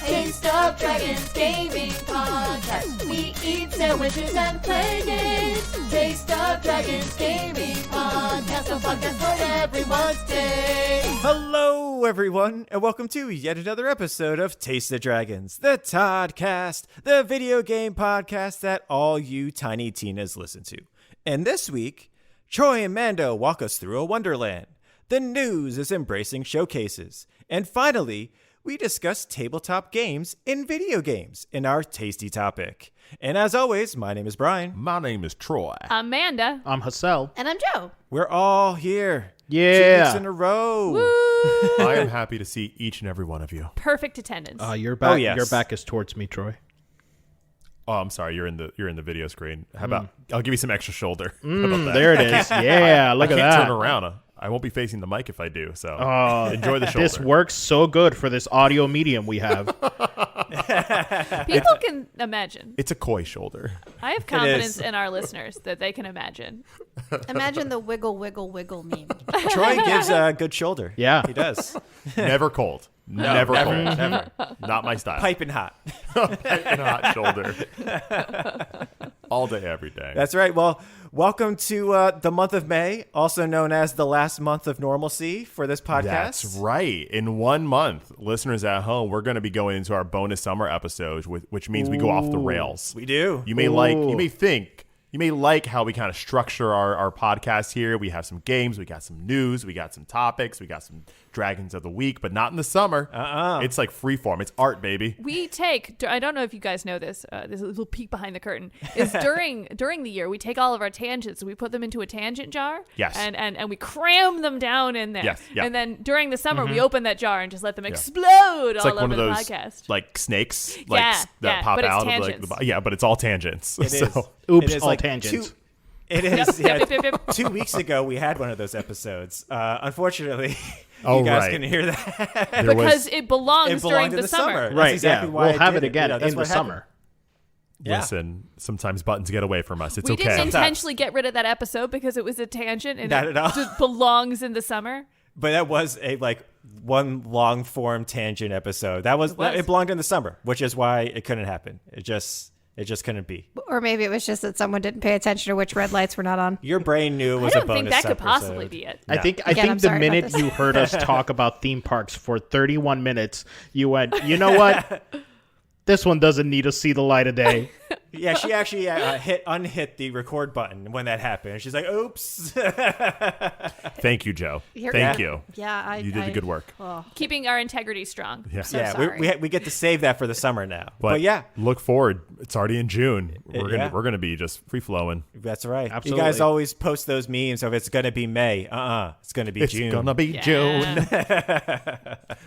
Taste of Dragons Gaming Podcast. We eat sandwiches and play games. Taste of Dragons Gaming Podcast. A podcast for everyone's taste. Hello, everyone, and welcome to yet another episode of Taste of Dragons, the Toddcast, the video game podcast that all you tiny Tinas listen to. And this week, Troy and Manda walk us through a Wonderland. The news is embracing showcases. And finally, we discuss tabletop games in video games in our tasty topic. And as always, my name is Brian. My name is Troy. I'm Manda. I'm Hassel. And I'm Joe. We're all here. Yeah. 2 weeks in a row. Woo! I am happy to see each and every one of you. Perfect attendance. Your back. Oh, yes. Your back is towards me, Troy. Oh, I'm sorry. You're in the video screen. How about I'll give you some extra shoulder. How about that? There it is. Yeah, look at I can't that. turn around. I won't be facing the mic if I do. So enjoy the shoulder. This works so good for this audio medium we have. People can imagine. It's a koi shoulder. I have confidence in our listeners that they can imagine. Imagine the wiggle, wiggle, wiggle meme. Troy gives a good shoulder. Yeah. He does. Never cold. Never cold. Never. Not my style. Piping hot. Piping hot shoulder. All day, every day. That's right. Well, welcome to the month of May, also known as the last month of normalcy for this podcast. That's right. In 1 month, listeners at home, we're going to be going into our bonus summer episodes, which means we go off the rails. We do. You may like how we kind of structure our podcast here. We have some games, we got some news, we got some topics, we got some Dragons of the Week, but not in the summer. It's like freeform. It's art, baby. We take, I don't know if you guys know this, this little peek behind the curtain, is during the year, we take all of our tangents and we put them into a tangent jar. Yes. And we cram them down in there. Yes, yeah. And then during the summer, we open that jar and just let them explode It's all like one over of the those podcast. like snakes Yeah, that pop but it's out tangents. of like but it's all tangents. It is. Oops, It is all like tangents. It is. Yep, yep, yep. 2 weeks ago, we had one of those episodes. Unfortunately, Oh, you guys right. can hear that. Because it belongs It during belonged in the summer. That's Right, exactly yeah. why We'll I have did it again that's in the what happened. summer. Yeah. Listen, sometimes buttons get away from us. It's We okay. didn't intentionally get rid of that episode because it was a tangent and Not it at all. just belongs in the summer. But that was a one long form tangent episode. It belonged in the summer, which is why it couldn't happen. It just couldn't be. Or maybe it was just that someone didn't pay attention to which red lights were not on. Your brain knew it was I a don't bonus think that could episode. possibly be it. I think Again, I'm the sorry about minute this. you heard us talk about theme parks for 31 minutes, you went, you know what? This one doesn't need to see the light of day. Yeah, she actually unhit the record button when that happened. She's like, "Oops." Thank you, Joe. You're- Thank you. Yeah, You did the good work. Keeping our integrity strong. Yeah. So yeah, sorry. we get to save that for the summer now. But yeah, look forward. It's already in June. Yeah. We're gonna be just free flowing. that's right. Absolutely. You guys always post those memes of it's gonna be May. It's gonna be It's June. gonna be Yeah. June.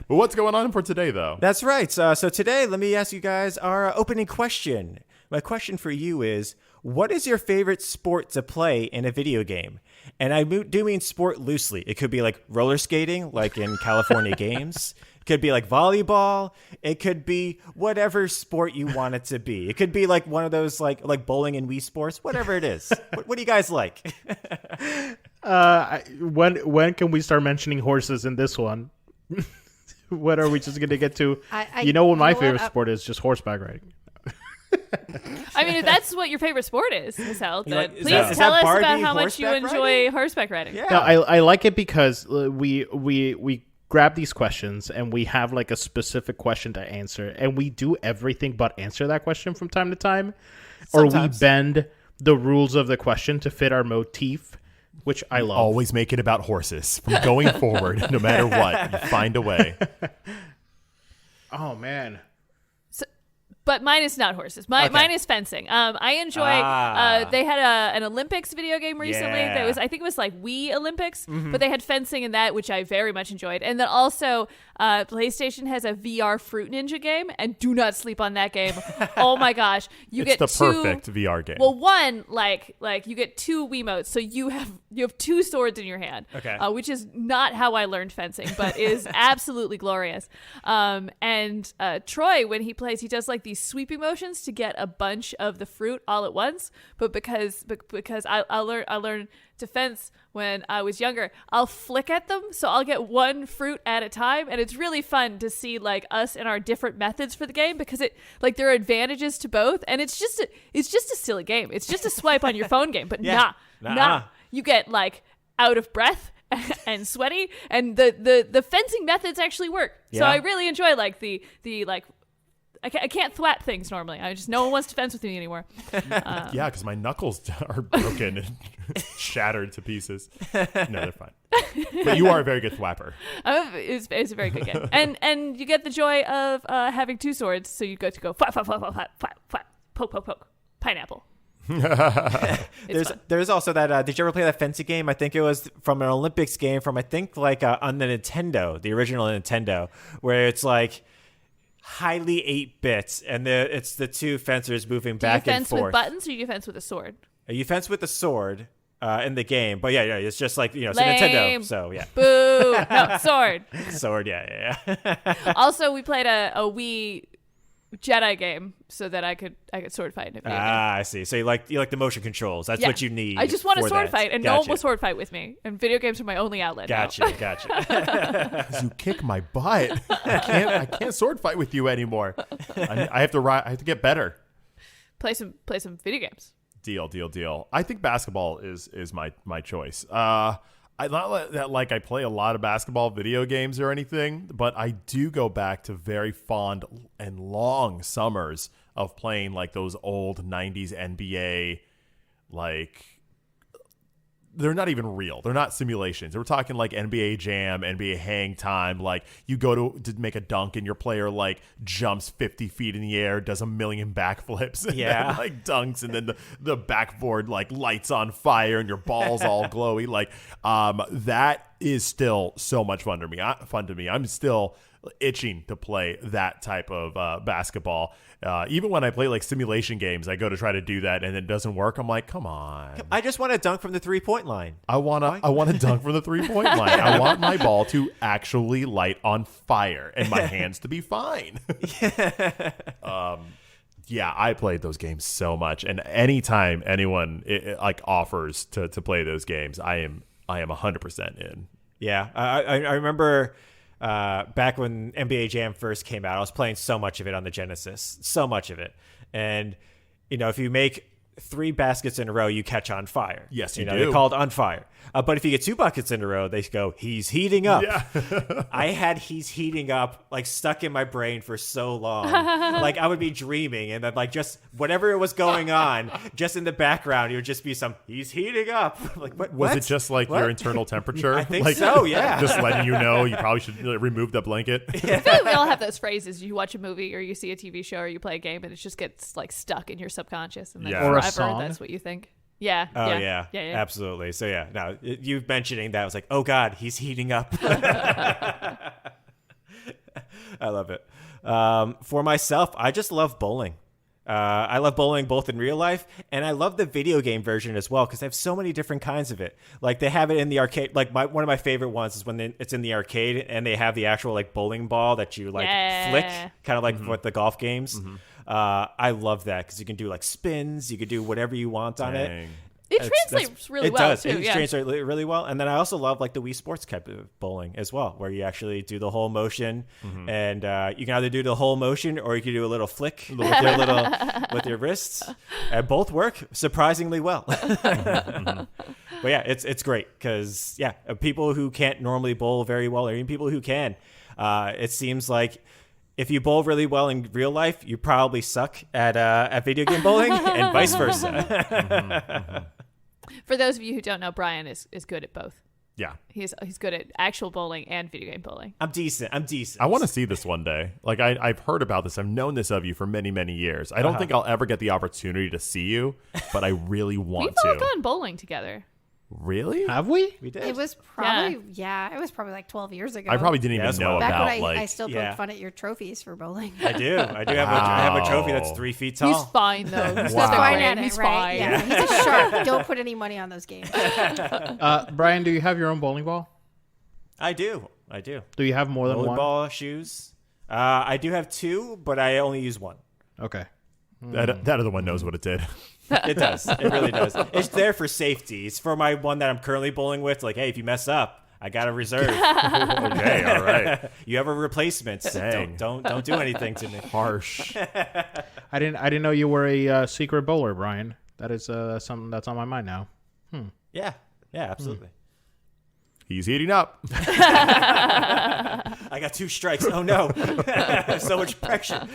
But what's going on for today, though? That's right. So today, let me ask you guys our opening question. My question for you is, what is your favorite sport to play in a video game? And I do mean sport loosely. It could be like roller skating, like in California Games. It could be like volleyball. It could be whatever sport you want it to be. It could be like one of those like bowling and Wii Sports, whatever it is. What do you guys like? When can we start mentioning horses in this one? What are we just going to get to? You know what my favorite sport is? Just horseback riding. I mean, if that's what your favorite sport is, Hassel, then like- is please that tell us Barbie about how much you horseback enjoy horseback riding. Yeah. No, I like it because we grab these questions and we have like a specific question to answer, and we do everything but answer that question from time to time, Sometimes. or we bend the rules of the question to fit our motif, which I love. Always make it about horses from going forward, no matter what. You find a way. Oh man. But mine is not horses. Mine is fencing. I enjoy. They had an Olympics video game recently. Yeah. That was, I think it was like Wii Olympics, but they had fencing in that, which I very much enjoyed. And then also, PlayStation has a VR Fruit Ninja game, and do not sleep on that game. Oh my gosh, you It's get the two, perfect VR game. Well, one like you get two Wiimotes, so you have two swords in your hand. Okay. Which is not how I learned fencing, but is absolutely glorious. And Troy, when he plays, he does like these these sweeping motions to get a bunch of the fruit all at once. But because I learned to fence when I was younger, I'll flick at them, so I'll get one fruit at a time, and it's really fun to see like us and our different methods for the game, because it like there are advantages to both, and it's just a silly game. It's just a swipe on your phone game, but nah, you get like out of breath and sweaty, and the fencing methods actually work. So I really enjoy like the like. I can't thwap things normally. No one wants to fence with me anymore. Yeah, because my knuckles are broken and shattered to pieces. No, they're fine. But you are a very good thwapper. It's a very good game, and you get the joy of having two swords. So you get to go flap, flap, flap, flap, flap, flap, flap, poke, poke, poke, pineapple. There's also that. Did you ever play that fencing game? I think it was from an Olympics game from on the Nintendo, the original Nintendo, where it's like highly 8-bits, and it's the two fencers moving back and forth. Do you fence with buttons, or do you fence with a sword? You fence with the sword in the game, but yeah, it's just like it's a Nintendo, so yeah. Boo! No, sword. Sword, yeah. Also, we played a Wii Jedi game so that I could sword fight in a video game. I see. So you like the motion controls. That's what you need. I just want a sword fight, and Gotcha. no one will sword fight with me. And video games are my only outlet. Gotcha. Because you kick my butt. I can't sword fight with you anymore. I have to get better. Play some video games. Deal. I think basketball is my choice. Not that like I play a lot of basketball video games or anything, but I do go back to very fond and long summers of playing like those old 90s NBA, like they're not even real. They're not simulations. We're talking like NBA Jam, NBA Hang Time. Like you go to make a dunk and your player like jumps 50 feet in the air, does a million backflips, and then, like dunks, and then the backboard like lights on fire and your ball's all glowy. Like that is still so much fun to me. I'm still itching to play that type of basketball. Even when I play like simulation games, I go to try to do that and it doesn't work. I'm like, come on. I just want to dunk from the 3-point line. I want to dunk from the 3-point line. I want my ball to actually light on fire and my hands to be fine. Yeah, I played those games so much, and anytime anyone like offers to play those games, I am 100% in. Yeah, I remember back when NBA Jam first came out, I was playing so much of it on the Genesis, so much of it. And, if you make 3 baskets in a row, you catch on fire. Yes, you do. They're called on fire. But if you get 2 buckets in a row, they go, he's heating up. Yeah. I had he's heating up like stuck in my brain for so long. Like I would be dreaming, and then like just whatever was going on, just in the background, it would just be he's heating up. Like what? Was it just like your internal temperature? I think like, so, yeah. Just letting you know you probably should remove the blanket. I feel like we all have those phrases. You watch a movie or you see a TV show or you play a game and it just gets like stuck in your subconscious, and then Yeah. Or a forever song. that's what you think. Yeah. Oh yeah. Absolutely. So yeah, no, you mentioning that, I was like, oh God, he's heating up. I love it. For myself, I just love bowling. I love bowling both in real life, and I love the video game version as well, because they have so many different kinds of it. Like they have it in the arcade. Like one of my favorite ones is when it's in the arcade and they have the actual like bowling ball that you like flick, kind of like with the golf games. I love that because you can do like spins, you can do whatever you want on it. It translates really well, too. It translates really well. And then I also love like the Wii Sports type of bowling as well, where you actually do the whole motion, and you can either do the whole motion or you can do a little flick with your wrists, and both work surprisingly well. But yeah, it's great because people who can't normally bowl very well, or even people who can, it seems like if you bowl really well in real life, you probably suck at video game bowling, and vice versa. For those of you who don't know, Brian is good at both. Yeah. He's good at actual bowling and video game bowling. I'm decent. I want to see this one day. Like I've heard about this. I've known this of you for many, many years. I don't think I'll ever get the opportunity to see you, but I really want to. We've all gone bowling together. Really? Have we? We did. It was probably it was probably like 12 years ago. I probably didn't even know back about when I still poked fun at your trophies for bowling. I do. I have a trophy that's 3 feet tall. He's fine though. He's Wow. fine at it, He's right? fine. Yeah, he's a shark. Don't put any money on those games. Brian, do you have your own bowling ball? I do. Do you have more than Bowling one? ball, shoes. I do have 2, but I only use 1. Okay. That other one knows what it did. It does. It really does. It's there for safety. It's for my one that I'm currently bowling with. Like, hey, if you mess up, I got a reserve. Okay, all right. You have a replacement. Dang. Don't do anything to me. Harsh. I didn't know you were a secret bowler, Brian. That is something that's on my mind now. Yeah, absolutely. He's heating up. I got 2 strikes. Oh no, so much pressure.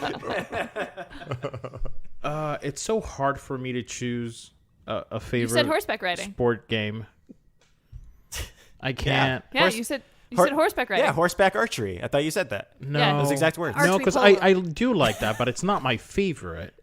It's so hard for me to choose a favorite. You said horseback riding. Sport game. I can't. Yeah, you said horseback riding. Yeah, horseback archery. I thought you said that. No, Yeah. Those exact words. No, Archery because polo. I do like that, but it's not my favorite.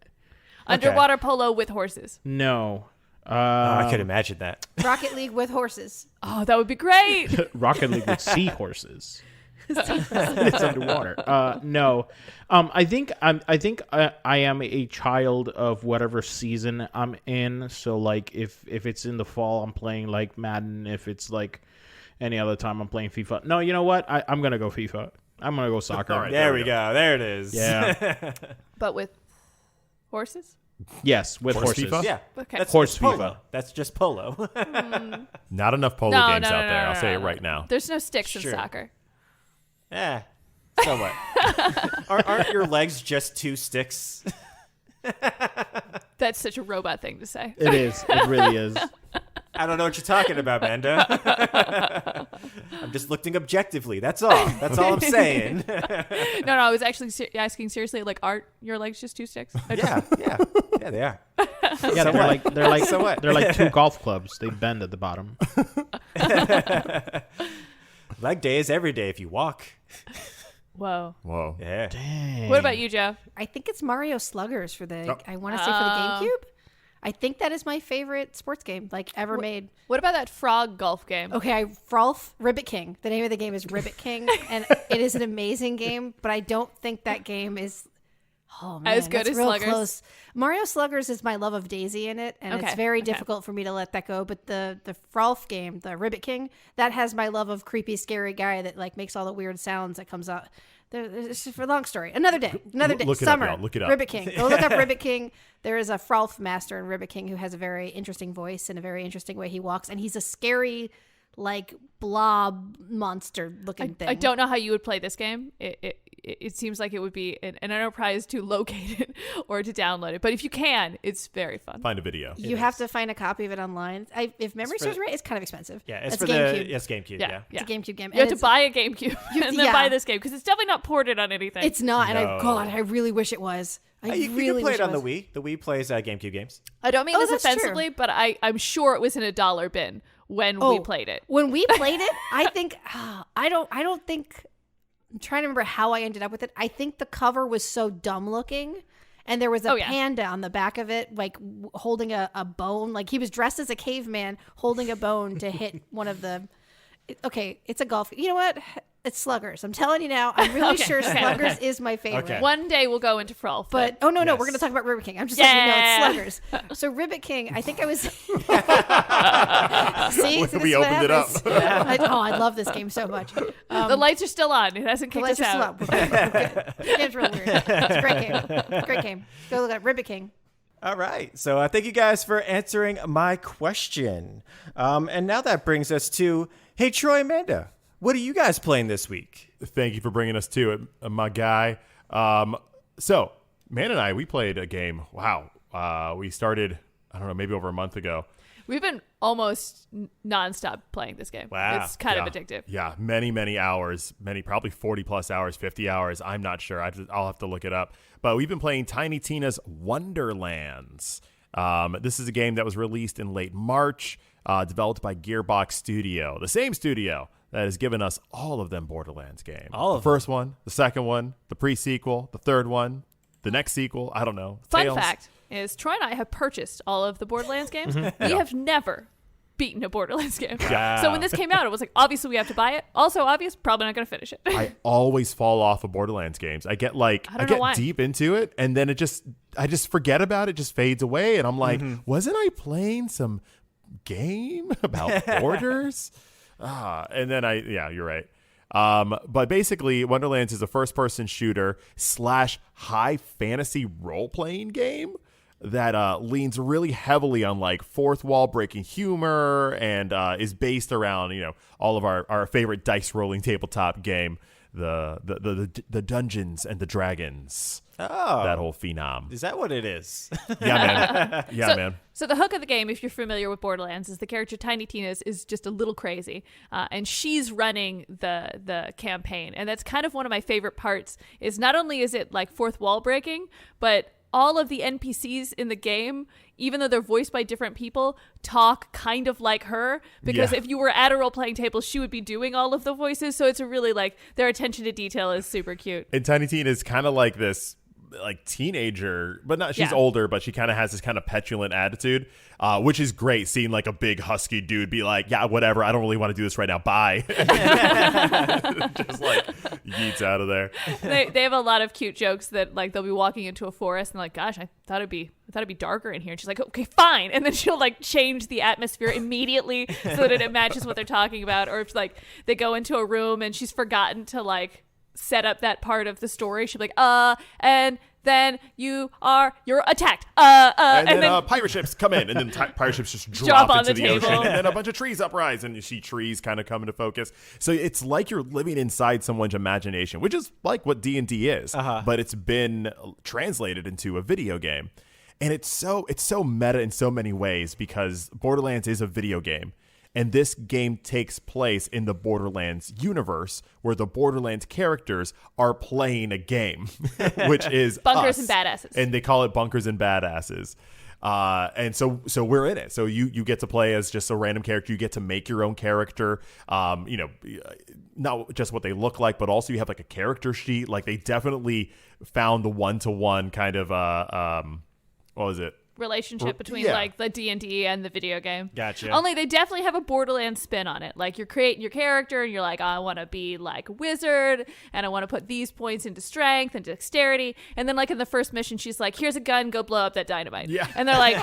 Underwater polo with horses. No. I could imagine that. Rocket League with horses. Oh, that would be great. Rocket League with seahorses. It's underwater. No. I think I am a child of whatever season I'm in. So like if it's in the fall, I'm playing like Madden. If it's like any other time, I'm playing FIFA. No, you know what? I'm gonna go FIFA. I'm gonna go soccer. All right. There we go. There it is. Yeah. But with horses? Yes, with Horse horses. FIFA? Yeah. Okay. That's Horse polo. FIFA. That's just polo. Not enough polo No, games no, out no, there. no, I'll say no, it no. right now. There's no sticks in Sure. soccer. Yeah. So what? Aren't your legs just 2 sticks? That's such a robot thing to say. It is. It really is. I don't know what you're talking about, Manda. I'm just looking objectively. That's all. That's all I'm saying. No, I was actually asking seriously. Like, are your legs just 2 sticks? Yeah, they are. Yeah, they're like So what? they're like 2 golf clubs. They bend at the bottom. Leg day is every day if you walk. Whoa. Whoa. Yeah. Dang. What about you, Joe? I think it's Mario Sluggers for the. Oh. I want to say for the GameCube. I think that is my favorite sports game like ever made. What about that frog golf game? Okay, Ribbit King. The name of the game is Ribbit King, and it is an amazing game. But I don't think that game is. Oh man, As good that's as real Sluggers? Close. Mario Sluggers is my love of Daisy in it, and Okay, it's very okay. difficult for me to let that go. But the Frolf game, the Ribbit King, that has my love of creepy, scary guy that like makes all the weird sounds that comes out. It's just for a long story. Another day. Look it up, Summer. y'all. Look it up. Ribbit King. Go look up Ribbit King. There is a Frolf master in Ribbit King who has a very interesting voice and a very interesting way he walks, and he's a scary, like blob monster looking thing. I don't know how you would play this game. It seems like it would be an enterprise to locate it or to download it. But if you can, it's very fun. Find a video. You have to find a copy of it online. If memory serves right, it's kind of expensive. Yeah, it's That's for GameCube. Yes, GameCube. Yeah. It's a GameCube game. You have And to buy a GameCube and then yeah. buy this game because it's definitely not ported on anything. It's not, and No. I really wish it was. I You really can play wish it on the was. Wii. The Wii plays GameCube games. I don't mean Oh, this that's true. offensively, but I'm sure it was in a dollar bin when we played it. When we played it, I think I don't think. I'm trying to remember how I ended up with it. I think the cover was so dumb looking, and there was a Oh, yeah. panda on the back of it, like holding a bone. Like he was dressed as a caveman holding a bone to hit one of the. Okay, it's a golf. You know what? It's Sluggers. I'm telling you now. I'm really Okay, sure okay. Sluggers is my favorite. Okay. One day we'll go into Frolf. But no, Yes. we're going to talk about Ribbit King. I'm just letting you know Yeah. it's Sluggers. So Ribbit King, I think I was. See, When so we this is what opened it up. happens. I love this game so much. the lights are still on. It hasn't The kicked us lights are still out. up. We're good. This game's real weird. It's a great game. Great game. Go look at Ribbit King. All right. So thank you guys for answering my question. And now that brings us to, hey, Troy and Amanda, what are you guys playing this week? Thank you for bringing us to it, my guy. So, Man and I, we played a game. Wow. We started, I don't know, maybe over a month ago. We've been almost nonstop playing this game. Wow. It's kind Yeah. of addictive. Yeah, many hours, probably 40 plus hours, 50 hours. I'm not sure. I'll have to look it up. But we've been playing Tiny Tina's Wonderlands. This is a game that was released in late March, developed by Gearbox Studio, the same studio that has given us all of them Borderlands games. All of the first one, the second one, the pre-sequel, the third one, the next sequel. I don't know. Fun Tales. fact is Troy and I have purchased all of the Borderlands games. We Yeah. have never beaten a Borderlands game. Yeah. So when this came out, it was like, obviously we have to buy it. Also obvious, probably not going to finish it. I always fall off of Borderlands games. I get I don't know why. deep into it, and then I just forget about it, just fades away, and I'm like, wasn't I playing some game about borders? And then you're right. But basically, Wonderlands is a first-person shooter / high fantasy role-playing game that leans really heavily on like fourth wall breaking humor and is based around all of our favorite dice rolling tabletop game, the Dungeons and the Dragons. Oh, that whole phenom. Is that what it is? Yeah, man. Man. So the hook of the game, if you're familiar with Borderlands, is the character Tiny Tina is just a little crazy, and she's running the campaign, and that's kind of one of my favorite parts. Is not only is it like fourth wall breaking, but all of the NPCs in the game, even though they're voiced by different people, talk kind of like her. Because if you were at a role-playing table, she would be doing all of the voices. So it's a really their attention to detail is super cute. And Tiny Tina is kind of like this teenager, but not, she's older, but she kind of has this kind of petulant attitude, which is great, seeing like a big husky dude be like, yeah, whatever, I don't really want to do this right now, bye. Just like yeets out of there. They have a lot of cute jokes that they'll be walking into a forest and like, gosh, I thought it'd be darker in here, and she's like, okay, fine, and then she'll change the atmosphere immediately so that it matches what they're talking about. Or if they go into a room and she's forgotten to set up that part of the story, she'll be like, and then you're attacked, and then pirate ships come in, and then pirate ships just drop on into the the table. ocean, and then a bunch of trees uprise, and you see trees kind of come into focus. So it's like you're living inside someone's imagination, which is like what D&D is, but it's been translated into a video game. And it's so meta in so many ways, because Borderlands is a video game. And this game takes place in the Borderlands universe, where the Borderlands characters are playing a game, which is Bunkers us. and Badasses. And they call it Bunkers and Badasses. And so we're in it. So you get to play as just a random character. You get to make your own character. Not just what they look like, but also you have a character sheet. They definitely found the one-to-one kind of what was it? Relationship between the D&D and the video game. Gotcha. Only they definitely have a Borderlands spin on it. You're creating your character and you're like, I want to be like a wizard, and I want to put these points into strength and dexterity. And then in the first mission, she's like, here's a gun, go blow up that dynamite. Yeah. And they're like,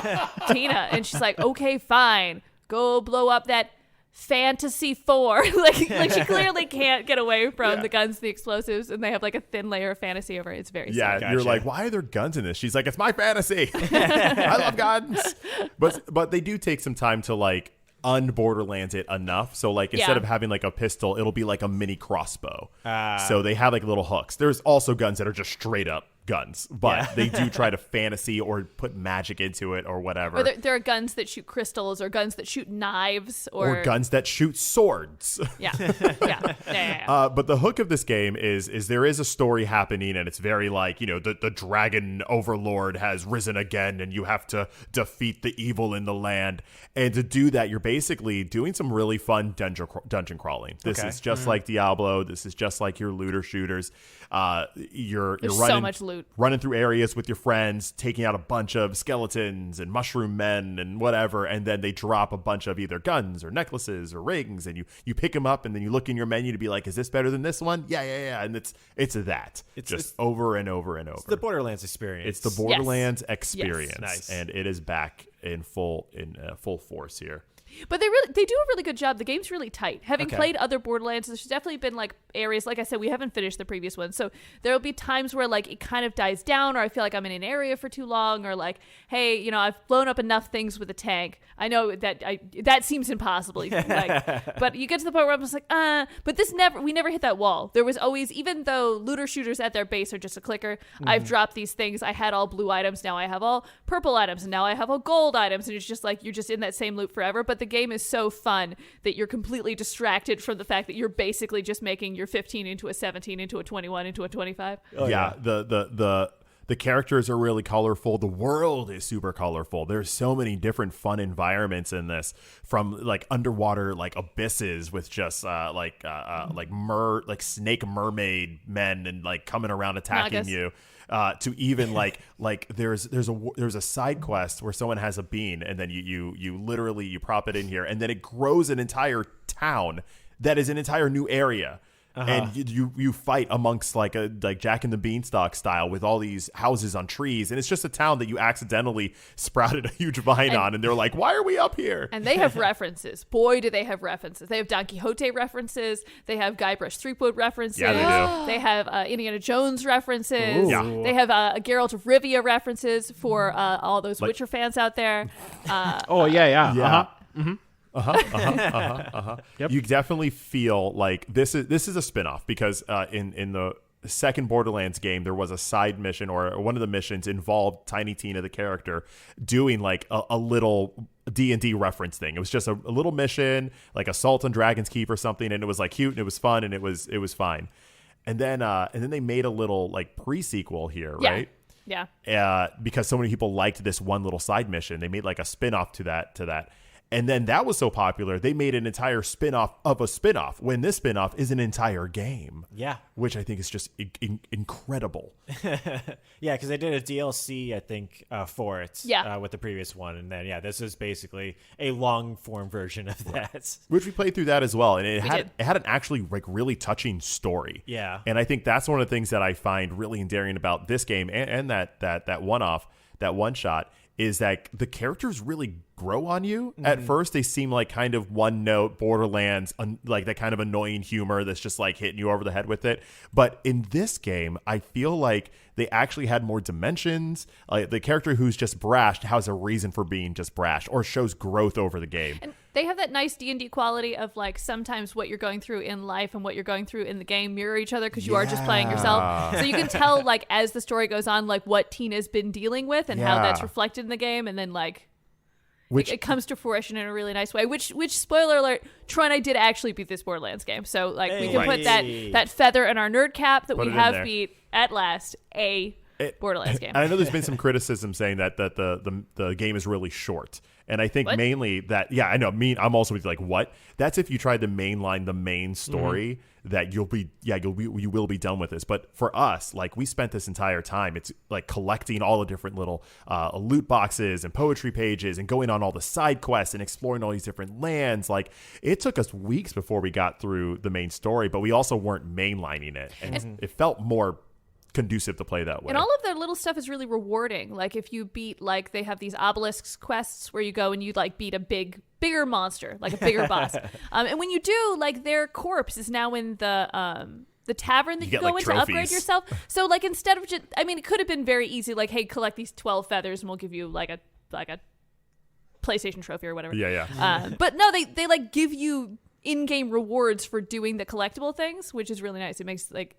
Tina, and she's like, okay, fine, go blow up that Fantasy 4. She clearly can't get away from the guns, the explosives, and they have a thin layer of fantasy over it. It's very silly. You're like, why are there guns in this? She's like, it's my fantasy. I love guns. But they do take some time to un-Borderlands it enough. So instead of having a pistol, it'll be a mini crossbow. So they have little hooks. There's also guns that are just straight up guns, but they do try to fantasy or put magic into it or whatever. Or there are guns that shoot crystals, or guns that shoot knives, or guns that shoot swords. Yeah. But the hook of this game is there is a story happening, and it's very the dragon overlord has risen again, and you have to defeat the evil in the land. And to do that, you're basically doing some really fun dungeon crawling. This is just like Diablo. This is just like your looter shooters. You're There's running so much loot. Running through areas with your friends, taking out a bunch of skeletons and mushroom men and whatever, and then they drop a bunch of either guns or necklaces or rings, and you pick them up, and then you look in your menu to be like, is this better than this one? Yeah. And it's just over and over and over. It's the Borderlands experience. It's the Borderlands experience. Yes. Nice. And it is back in full force here. But they do a really good job. The game's really tight. Having played other Borderlands, there's definitely been areas, like I said, we haven't finished the previous one, so there'll be times where it kind of dies down, or I feel like I'm in an area for too long, or hey, I've blown up enough things with a tank. I know that seems impossible. But you get to the point where I'm just but we never hit that wall. There was always, even though looter shooters at their base are just a clicker, I've dropped these things. I had all blue items, now I have all purple items, and now I have all gold items, and it's just you're just in that same loop forever. But the game is so fun that you're completely distracted from the fact that you're basically just making your 15 into a 17 into a 21 into a 25. The characters are really colorful. The world is super colorful. There's so many different fun environments in this, from underwater abysses with just snake mermaid men and coming around attacking Nagas. you. To even there's a side quest where someone has a bean, and then you literally prop it in here, and then it grows an entire town that is an entire new area. and you fight amongst like Jack and the Beanstalk style with all these houses on trees, and it's just a town that you accidentally sprouted a huge vine on, and they're like, why are we up here? And they have references. Boy, do they have references. They have Don Quixote references. They have Guybrush Threepwood references. Yeah, they do. They have Indiana Jones references. Ooh. Yeah. They have Geralt of Rivia references for all those Witcher fans out there. Oh yeah. Yep. You definitely feel like this is a spinoff because in the second Borderlands game, there was a side mission, or one of the missions involved Tiny Tina, the character, doing like a little D&D reference thing. It was just a little mission, like Assault on Dragon's Keep or something, and it was like cute and it was fun and it was fine. And then they made a little like pre-sequel here, right? Yeah. Because so many people liked this one little side mission, they made like a spin-off to that. And then that was so popular, they made an entire spin-off of a spin-off, when this spin-off is an entire game. Yeah. Which I think is just incredible. Yeah, because they did a DLC, I think, for it with the previous one. And then, this is basically a long-form version of that. Which we played through that as well. And it had an actually like really touching story. Yeah. And I think that's one of the things that I find really endearing about this game and that one-off, that one-shot, is that the characters really grow on you. At first, they seem like kind of one-note Borderlands, like that kind of annoying humor that's just like hitting you over the head with it. But in this game, I feel like they actually had more dimensions. The character who's just brash has a reason for being just brash, or shows growth over the game. And they have that nice D&D quality of like sometimes what you're going through in life and what you're going through in the game mirror each other, because you are just playing yourself. So you can tell like as the story goes on, like what Tina's been dealing with and how that's reflected in the game, and then like it comes to fruition in a really nice way. Which spoiler alert, Troy and I did actually beat this Borderlands game, so like we can put that feather in our nerd cap that we have beat at last Borderlands game. And I know there's been some criticism saying that the game is really short. And I think mainly that, I know, I'm also like, what? That's if you tried to mainline the main story, that you will be done with this. But for us, like, we spent this entire time, it's like collecting all the different little loot boxes and poetry pages and going on all the side quests and exploring all these different lands. Like, it took us weeks before we got through the main story, but we also weren't mainlining it. And it felt more conducive to play that way. And all of their little stuff is really rewarding. Like if you beat, like they have these obelisks quests where you go and you like beat a bigger monster, like a bigger boss. And when you do, like their corpse is now in the tavern that you go in to upgrade yourself. So like instead of just, I mean, it could have been very easy. Like, hey, collect these 12 feathers and we'll give you like a PlayStation trophy or whatever. Yeah. But no, they like give you in-game rewards for doing the collectible things, which is really nice. It makes like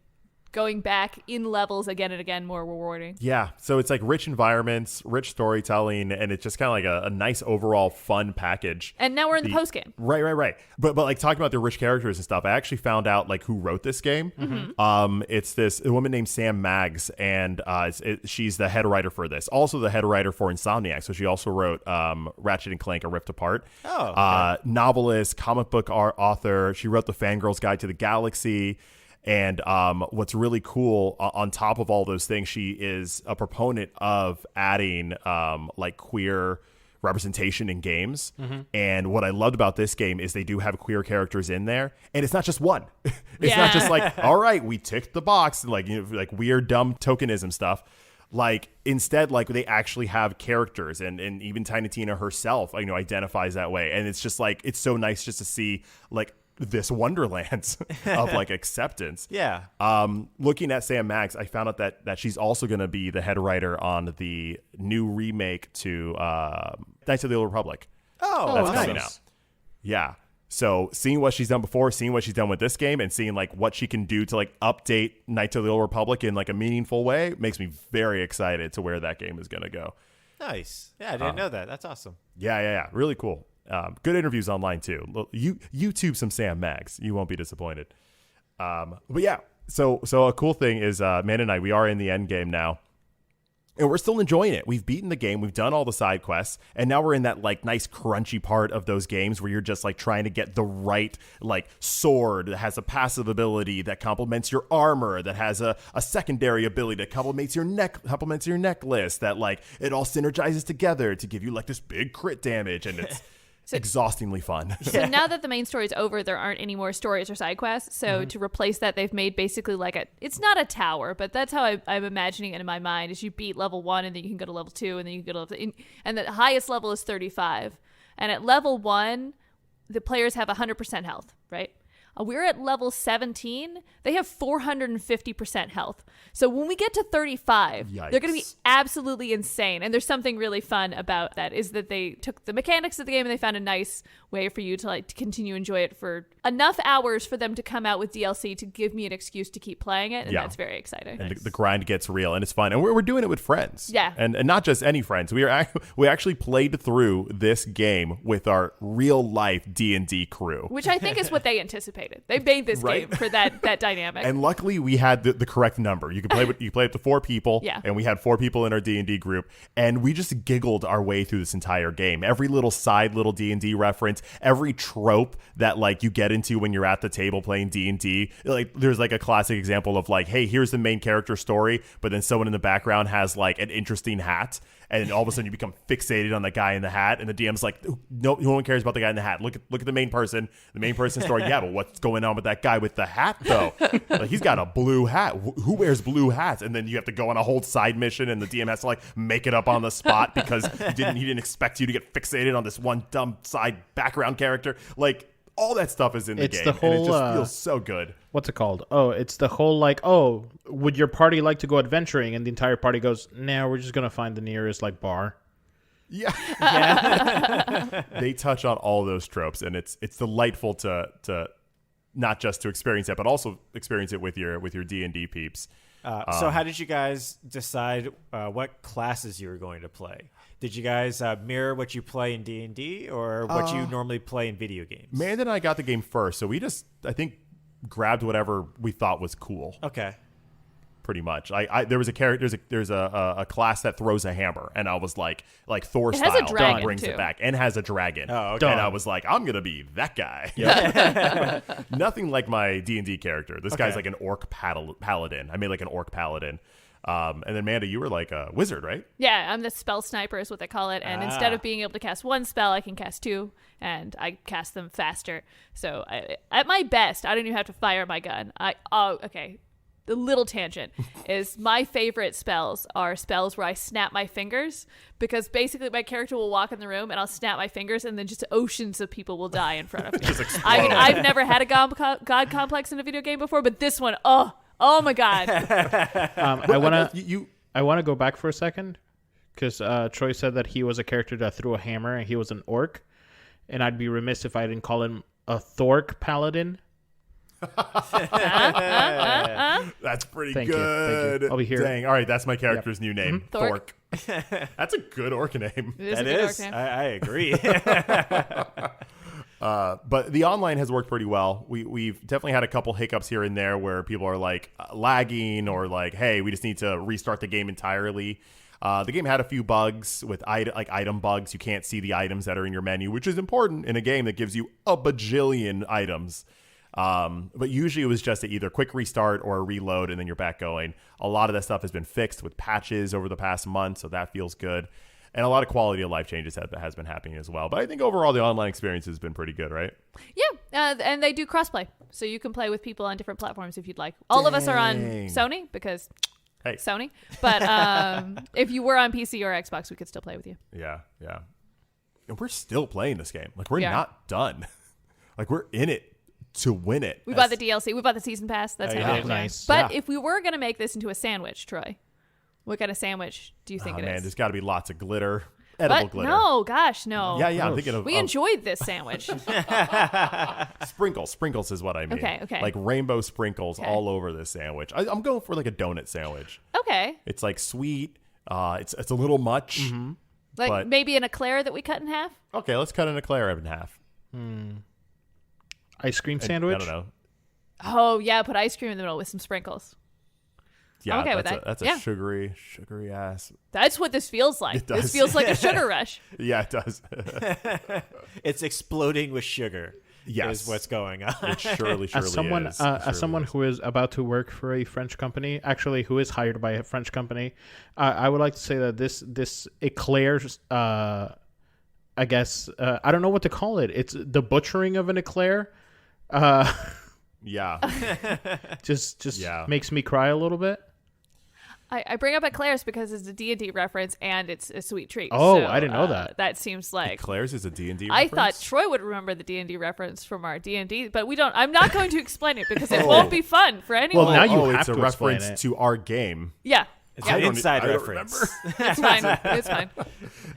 going back in levels again and again more rewarding. Yeah, so it's like rich environments, rich storytelling, and it's just kind of like a nice overall fun package. And now we're in the post game. Right. But like talking about the rich characters and stuff, I actually found out like who wrote this game. It's a woman named Sam Maggs, and she's the head writer for this. Also the head writer for Insomniac, so she also wrote Ratchet and Clank: A Rift Apart. Novelist, comic book author. She wrote the Fangirl's Guide to the Galaxy. And what's really cool, on top of all those things, she is a proponent of adding like queer representation in games. And what I loved about this game is they do have queer characters in there, and it's not just one. It's not just like, all right, we ticked the box, like, you know, like weird dumb tokenism stuff. Like instead, like they actually have characters, and even Tiny Tina herself, you know, identifies that way. And it's just like, it's so nice just to see like this Wonderlands of like acceptance. Looking at Sam Maggs, I found out that she's also going to be the head writer on the new remake to Knights of the Old Republic. That's coming out. Yeah. So seeing what she's done before, seeing what she's done with this game, and seeing like what she can do to like update Knights of the Old Republic in like a meaningful way makes me very excited to where that game is going to go. Nice. Yeah, I didn't know that. That's awesome. Yeah. Really cool. Good interviews online too. YouTube some Sam Maggs. You won't be disappointed. But yeah, so a cool thing is Manda and I, we are in the end game now. And we're still enjoying it. We've beaten the game. We've done all the side quests. And now we're in that like nice crunchy part of those games where you're just like trying to get the right like sword that has a passive ability that complements your armor, that has a secondary ability that complements your necklace, that like it all synergizes together to give you like this big crit damage. And exhaustingly fun. So now that the main story is over, there aren't any more stories or side quests. So to replace that, they've made basically like it's not a tower, but that's how I'm imagining it in my mind, is you beat level 1 and then you can go to level 2 and then you can go to level, and the highest level is 35. And at level 1, the players have 100% health, right? We're at level 17. They have 450% health. So when we get to 35, Yikes. they're going to be absolutely insane. And there's something really fun about that, is that they took the mechanics of the game and they found a nice way for you to continue to enjoy it for enough hours for them to come out with DLC to give me an excuse to keep playing it. And that's very exciting. And the grind gets real, and it's fun. And we're doing it with friends. Yeah. And not just any friends. We actually played through this game with our real life D&D crew. Which I think is what they anticipated. They made this game for that dynamic. And luckily, we had the correct number. You play up to 4 people, and we had 4 people in our D&D group, and we just giggled our way through this entire game. Every little D&D reference, every trope that you get into when you're at the table playing D&D. There's a classic example of hey, here's the main character story, but then someone in the background has an interesting hat. And all of a sudden you become fixated on the guy in the hat, and the DM's like, no one cares about the guy in the hat. Look at the main person. The main person's story. Yeah, but what's going on with that guy with the hat though? He's got a blue hat. Who wears blue hats? And then you have to go on a whole side mission, and the DM has to make it up on the spot because he didn't expect you to get fixated on this one dumb side background character. All that stuff is in the game, the whole, and it just feels so good. What's it called? Oh, it's the whole would your party like to go adventuring? And the entire party goes, nah, we're just gonna find the nearest bar. Yeah. They touch on all those tropes, and it's delightful to not just to experience that, but also experience it with your D&D peeps. So how did you guys decide what classes you were going to play? Did you guys mirror what you play in D&D or what you normally play in video games? Manda and I got the game first, so we just, I think, grabbed whatever we thought was cool. Okay. Pretty much. There was a character. There's a class that throws a hammer, and I was like Thor style. Has a dragon brings too. it back and has a dragon. Oh, okay. And I was like, I'm gonna be that guy. Nothing like my D&D character. This guy's like an orc paladin. I made an orc paladin. And then Manda, you were like a wizard, right? Yeah, I'm the spell sniper is what they call it. And instead of being able to cast one spell, I can cast 2, and I cast them faster. So at my best, I don't even have to fire my gun. Okay. The little tangent is my favorite spells are spells where I snap my fingers, because basically my character will walk in the room and I'll snap my fingers, and then just oceans of people will die in front of me. I mean, I've never had a god complex in a video game before, but this one, oh my god. I wanna go back for a second, because Troy said that he was a character that threw a hammer and he was an orc, and I'd be remiss if I didn't call him a Thork paladin. That's pretty Thank good. you. I'll be here. Dang. All right, that's my character's new name. Thork. That's a good orc name. It is. I agree. But the online has worked pretty well. We've definitely had a couple hiccups here and there where people are lagging, or hey, we just need to restart the game entirely. The game had a few bugs with item bugs. You can't see the items that are in your menu, which is important in a game that gives you a bajillion items. But usually it was just either quick restart or a reload, and then you're back going. A lot of that stuff has been fixed with patches over the past month, so that feels good. And a lot of quality of life changes has been happening as well. But I think overall the online experience has been pretty good, right? Yeah, and they do crossplay, so you can play with people on different platforms if you'd like. All of us are on Sony because Sony. But if you were on PC or Xbox, we could still play with you. Yeah. And we're still playing this game. We're not done. We're in it to win it. We bought the DLC. We bought the season pass. That's how we're doing. Nice. But if we were going to make this into a sandwich, Troy, what kind of sandwich do you think it is? There's got to be lots of glitter. Edible glitter. No, gosh, no. Yeah, I'm thinking of... We enjoyed this sandwich. Sprinkles is what I mean. Okay. Rainbow sprinkles all over this sandwich. I'm going for a donut sandwich. Okay. It's sweet. It's a little much. Mm-hmm. But maybe an eclair that we cut in half? Okay, let's cut an eclair in half. Ice cream sandwich? I don't know. Oh, yeah, put ice cream in the middle with some sprinkles. Yeah, I'm okay with that. That's a sugary ass. That's what this feels like. It does. This feels like a sugar rush. Yeah, it does. It's exploding with sugar. Yes. Is what's going on. It surely As someone who is about to work for a French company, actually who is hired by a French company, I would like to say that this eclairs I guess I don't know what to call it. It's the butchering of an eclair. Yeah. Just makes me cry a little bit. I bring up Eclairs because it's a D&D reference and it's a sweet treat. Oh, So, I didn't know that. That seems like Claire's is a D&D I reference? thought Troy would remember the D&D reference from our D&D, but we don't. I'm not going to explain it because it won't be fun for anyone. Well, now you have it's a to explain reference it. to our game. Yeah. It's Yeah. an inside I don't reference. It's fine. It's fine.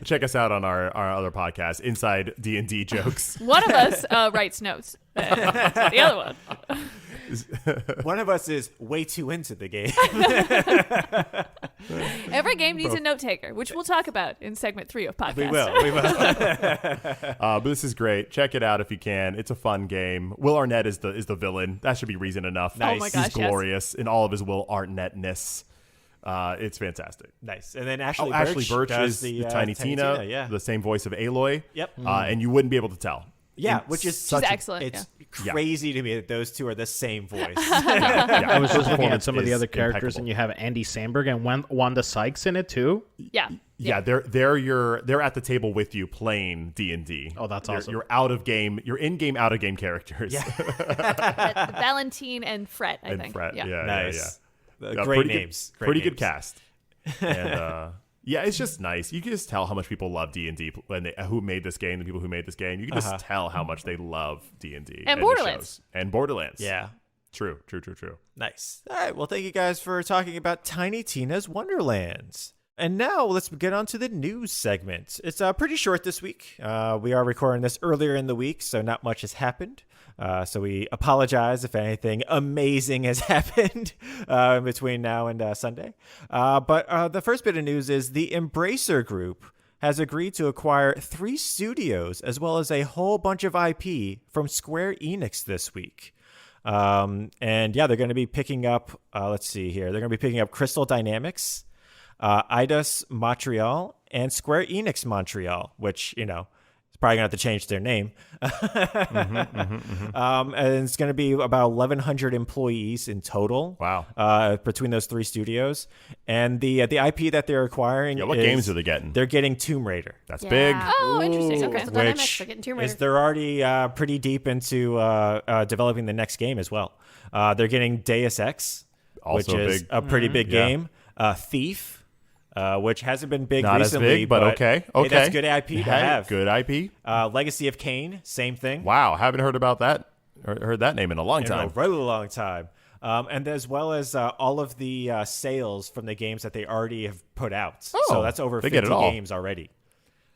Check us out on our other podcast, Inside D&D Jokes. One of us writes notes. The other one. One of us is way too into the game. Every game needs a note taker, which we'll talk about in segment 3 of podcast. We will. But this is great. Check it out if you can. It's a fun game. Will Arnett is the villain. That should be reason enough. Nice. Oh my gosh, He's glorious in all of his Will Arnett-ness. It's fantastic. Nice. And then Ashley Birch does is the Tiny Tina, yeah. the same voice of Aloy. Yep. And you wouldn't be able to tell. Yeah, which is She's excellent. It's Yeah. crazy to me that those two are the same voice. I was just looking at some of the is other characters, impeccable. and you have Andy Samberg and Wanda Sykes in it too. Yeah. Yeah, they're at the table with you playing D&D. Oh, that's awesome. You're out of game. You're in game, out of game characters. Yeah. Valentine and Fret, I and think. Fred. Yeah. Nice. Yeah. Great pretty names. Good, pretty good cast. And yeah, it's just nice. You can just tell how much people love D&D when who made this game, the people who made this game. You can just tell how much they love D&D And the Borderlands. shows. And Borderlands. Yeah. True. Nice. All right. Well, thank you guys for talking about Tiny Tina's Wonderlands. And now let's get on to the news segment. It's pretty short this week. We are recording this earlier in the week, so not much has happened. So we apologize if anything amazing has happened between now and Sunday. But the first bit of news is the Embracer Group has agreed to acquire 3 studios as well as a whole bunch of IP from Square Enix this week. And yeah, they're going to be picking up, let's see here. They're going to be picking up Crystal Dynamics, Eidos Montreal, and Square Enix Montreal, which, you know, is probably going to have to change their name. And it's going to be about 1,100 employees in total. Wow. Between those 3 studios. And the IP that they're acquiring Yeah, what games are they getting? They're getting Tomb Raider. That's Yeah. big. Oh, interesting. Okay. Crystal Dynamics, Which they're getting Tomb Raider. is they're already pretty deep into developing the next game as well. They're getting Deus Ex, Also which is big. a pretty big Yeah. game. Thief, which hasn't been big Not as recently, big, but okay. hey, that's good IP to Hey, have. Good IP. Legacy of Kain, same thing. Wow, haven't heard about that. Heard that name in a long In time. a really long time. And as well as all of the sales from the games that they already have put out. Oh, So that's over they get 50 it all. games already.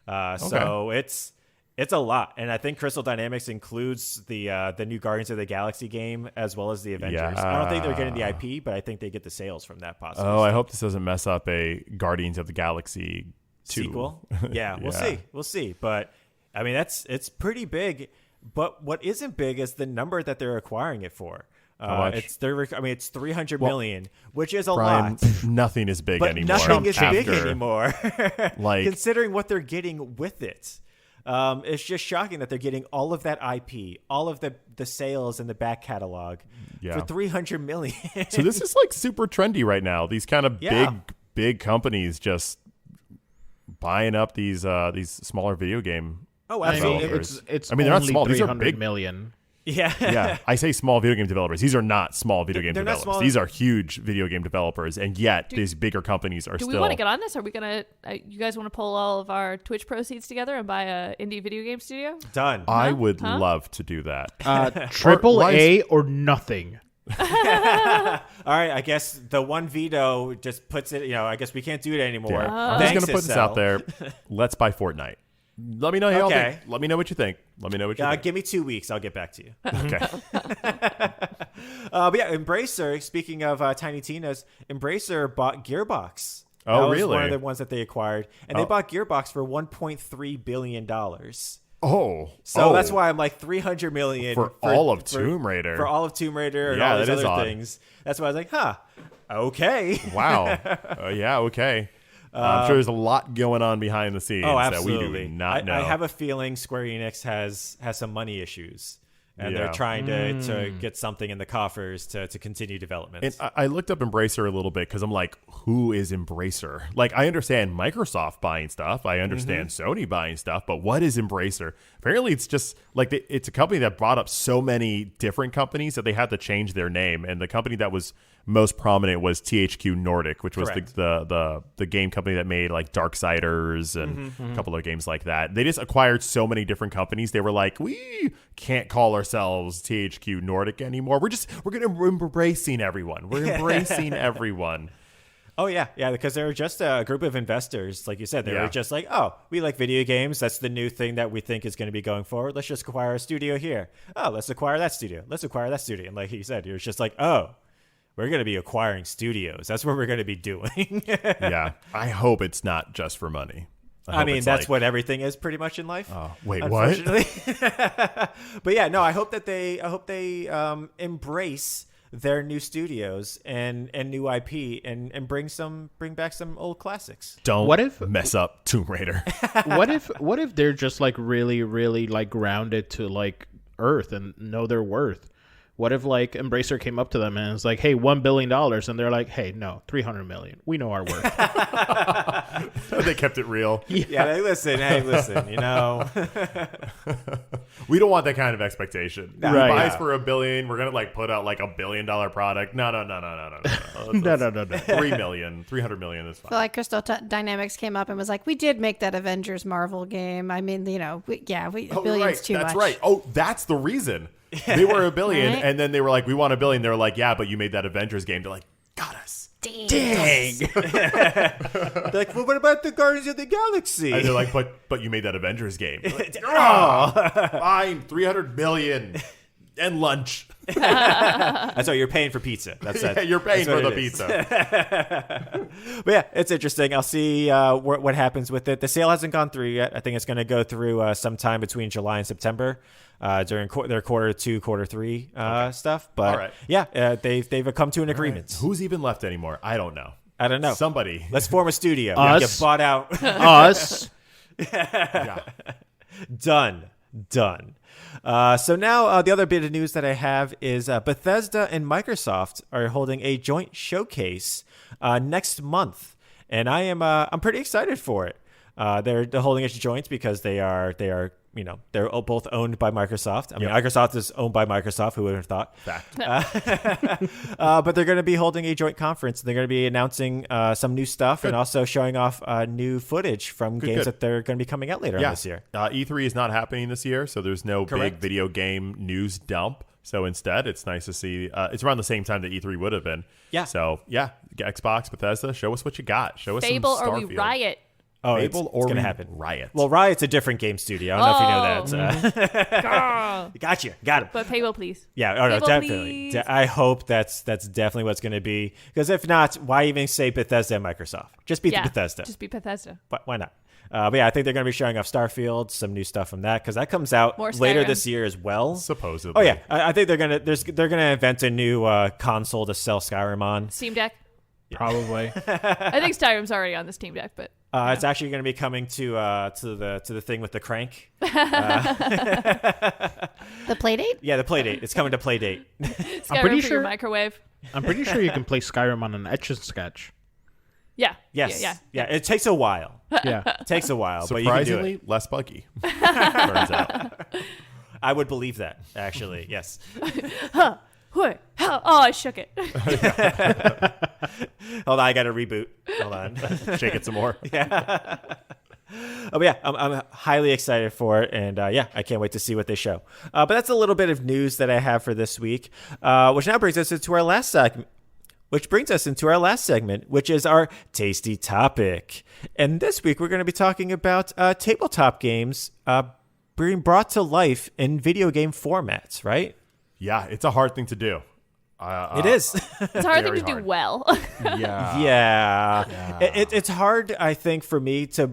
So it's a lot. And I think Crystal Dynamics includes the new Guardians of the Galaxy game as well as the Avengers. Yeah. I don't think they're getting the IP, but I think they get the sales from that possibly. Oh, I hope this doesn't mess up a Guardians of the Galaxy 2. Sequel. Yeah, we'll Yeah. see. We'll see. But I mean, it's pretty big. But what isn't big is the number that they're acquiring it for. How much? It's 300 million, which is a Brian, lot. nothing is big But anymore. nothing is big after- anymore. Like- considering what they're getting with it. It's just shocking that they're getting all of that IP, all of the sales and the back catalog Yeah. for 300 million. So this is like super trendy right now. These kind of Yeah. big companies just buying up these smaller video game. Oh, I mean, absolutely. it's I mean, they're not only small. These are 300 big. million. Yeah. Yeah, I say small video game developers. These are not small video game They're not developers. small. These are huge video game developers, and yet these bigger companies are Do still. we want to get on this? Are we going to, you guys want to pull all of our Twitch proceeds together and buy a indie video game studio? Done. I would love to do that. Triple Or- A or nothing. All right, I guess the one veto just puts it, I guess we can't do it anymore. Yeah. I'm just Thanks, gonna put this out there. Let's buy Fortnite. Let me know how y'all Okay. think. Let me know what you think. Let me know what you think. Give me 2 weeks. I'll get back to you. Okay. But yeah, Embracer, speaking of Tiny Tina's, Embracer bought Gearbox. Oh, that was really? one of the ones that they acquired. And they bought Gearbox for $1.3 billion. So that's why I'm like 300 million For all of Tomb Raider. For all of Tomb Raider and Yeah, all these that is other odd. things. That's why I was like, okay. Wow. Yeah. Okay. I'm sure there's a lot going on behind the scenes Oh, that we absolutely. do not know. I have a feeling Square Enix has some money issues. and they're trying to get something in the coffers to continue development. And I looked up Embracer a little bit because I'm like, who is Embracer? Like, I understand Microsoft buying stuff. I understand Sony buying stuff. But what is Embracer? Apparently, it's just like it's a company that brought up so many different companies that they had to change their name. And the company that was most prominent was THQ Nordic, which was the game company that made like Darksiders and a couple of games like that. They just acquired so many different companies. They were like, we can't call ourselves THQ Nordic anymore. We're embracing everyone. We're embracing everyone. Oh, yeah. Yeah, because they were just a group of investors. Like you said, they were just like, oh, we like video games. That's the new thing that we think is going to be going forward. Let's just acquire a studio here. Oh, let's acquire that studio. Let's acquire that studio. And like you said, it was just like, oh, we're going to be acquiring studios. That's what we're going to be doing. Yeah. I hope it's not just for money. I mean, that's what everything is pretty much in life. Wait, what? But yeah, no, I hope they embrace their new studios and new IP and bring back some old classics. Don't mess up Tomb Raider. What if they're just like really, really like grounded to like Earth and know their worth? What if like Embracer came up to them and it's like, hey, $1 billion, and they're like, hey, no, 300 million. We know our worth. They kept it real. Yeah, hey, listen, you know. We don't want that kind of expectation. No, right. Buys for $1 billion. We're gonna like put out like $1 billion product. No. No. 300 million is fine. So like Crystal Dynamics came up and was like, we did make that Avengers Marvel game. I mean, you know, billions too much. That's right. Oh, that's the reason. They were $1 billion, Right? and then they were like, we want $1 billion. They were like, yeah, but you made that Avengers game. They're like, got us. Dang. They're like, well, what about the Guardians of the Galaxy? And they're like, but you made that Avengers game. Like, fine, 300 million and lunch. That's why you're paying for pizza. You're paying for the it is. pizza. But yeah, it's interesting. I'll see what happens with it. The sale hasn't gone through yet. I think it's going to go through sometime between July and September during their quarter 2, quarter 3 stuff. But all right. yeah, they've come to an agreement. Who's even left anymore? I don't know. I don't know. Somebody. Let's form a studio. Us. Get bought out. Us. Yeah. Done. So now the other bit of news that I have is Bethesda and Microsoft are holding a joint showcase next month, and I'm pretty excited for it. They're holding it joint because they are they're both owned by Microsoft. I mean, Microsoft is owned by Microsoft. Who would have thought? Fact. But they're going to be holding a joint conference. They're going to be announcing some new stuff and also showing off new footage from games that they're going to be coming out later on this year. E3 is not happening this year, so there's no Correct. big video game news dump. So instead, it's nice to see. It's around the same time that E3 would have been. Yeah. So yeah, Xbox, Bethesda, show us what you got. Show us Fable some or we Starfield. Riot. Oh, Fable it's going to we happen. Riot. Well, Riot's a different game studio. I don't know if you know that. Got you. Got him. But Fable, please. Yeah, oh no, Fable, definitely. please. I hope that's definitely what's going to be. Because if not, why even say Bethesda and Microsoft? Just be the Bethesda. Just be Bethesda. Why not? But yeah, I think they're going to be showing off Starfield, some new stuff from that, because that comes out More later Skyrim. this year as well. Supposedly. Oh yeah, I think they're gonna invent a new console to sell Skyrim on. Steam Deck. Probably. I think Skyrim's already on the Steam Deck, but It's actually going to be coming to the thing with the crank. The Playdate? Yeah, the Playdate. It's coming to Playdate. Skyrim pretty for your sure- microwave. I'm pretty sure you can play Skyrim on an Etch and Sketch. Yeah. Yes. Yeah. It takes a while. Yeah. It takes a while, but you can do Surprisingly, it. less buggy. Turns out. I would believe that. Actually, yes. Oh, I shook it. Hold on, I got to reboot. Hold on. Shake it some more. Oh, but yeah, I'm highly excited for it, and I can't wait to see what they show. But that's a little bit of news that I have for this week, which now brings us into our last segment. Which is our tasty topic. And this week we're going to be talking about tabletop games being brought to life in video game formats, right? Yeah, it's a hard thing to do. It is. It's a hard thing Very to do hard. well. Yeah. It's hard, I think, for me to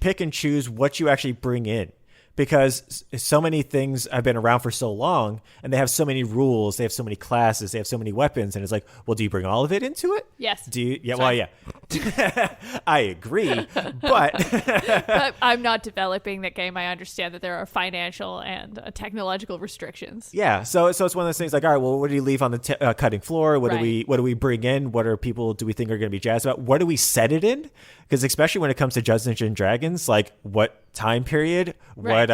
pick and choose what you actually bring in, because so many things have been around for so long, and they have so many rules, they have so many classes, they have so many weapons, and it's like, well, do you bring all of it into it? Yes. Do you? Yeah. Sorry. Well, yeah. I agree, but But I'm not developing that game. I understand that there are financial and technological restrictions. yeah. So it's one of those things like, all right, well, what do you leave on the cutting floor? What Right. do we bring in? What are people do we think are going to be jazzed about? What do we set it in? Because especially when it comes to Dungeons and Dragons, like what time period, Right.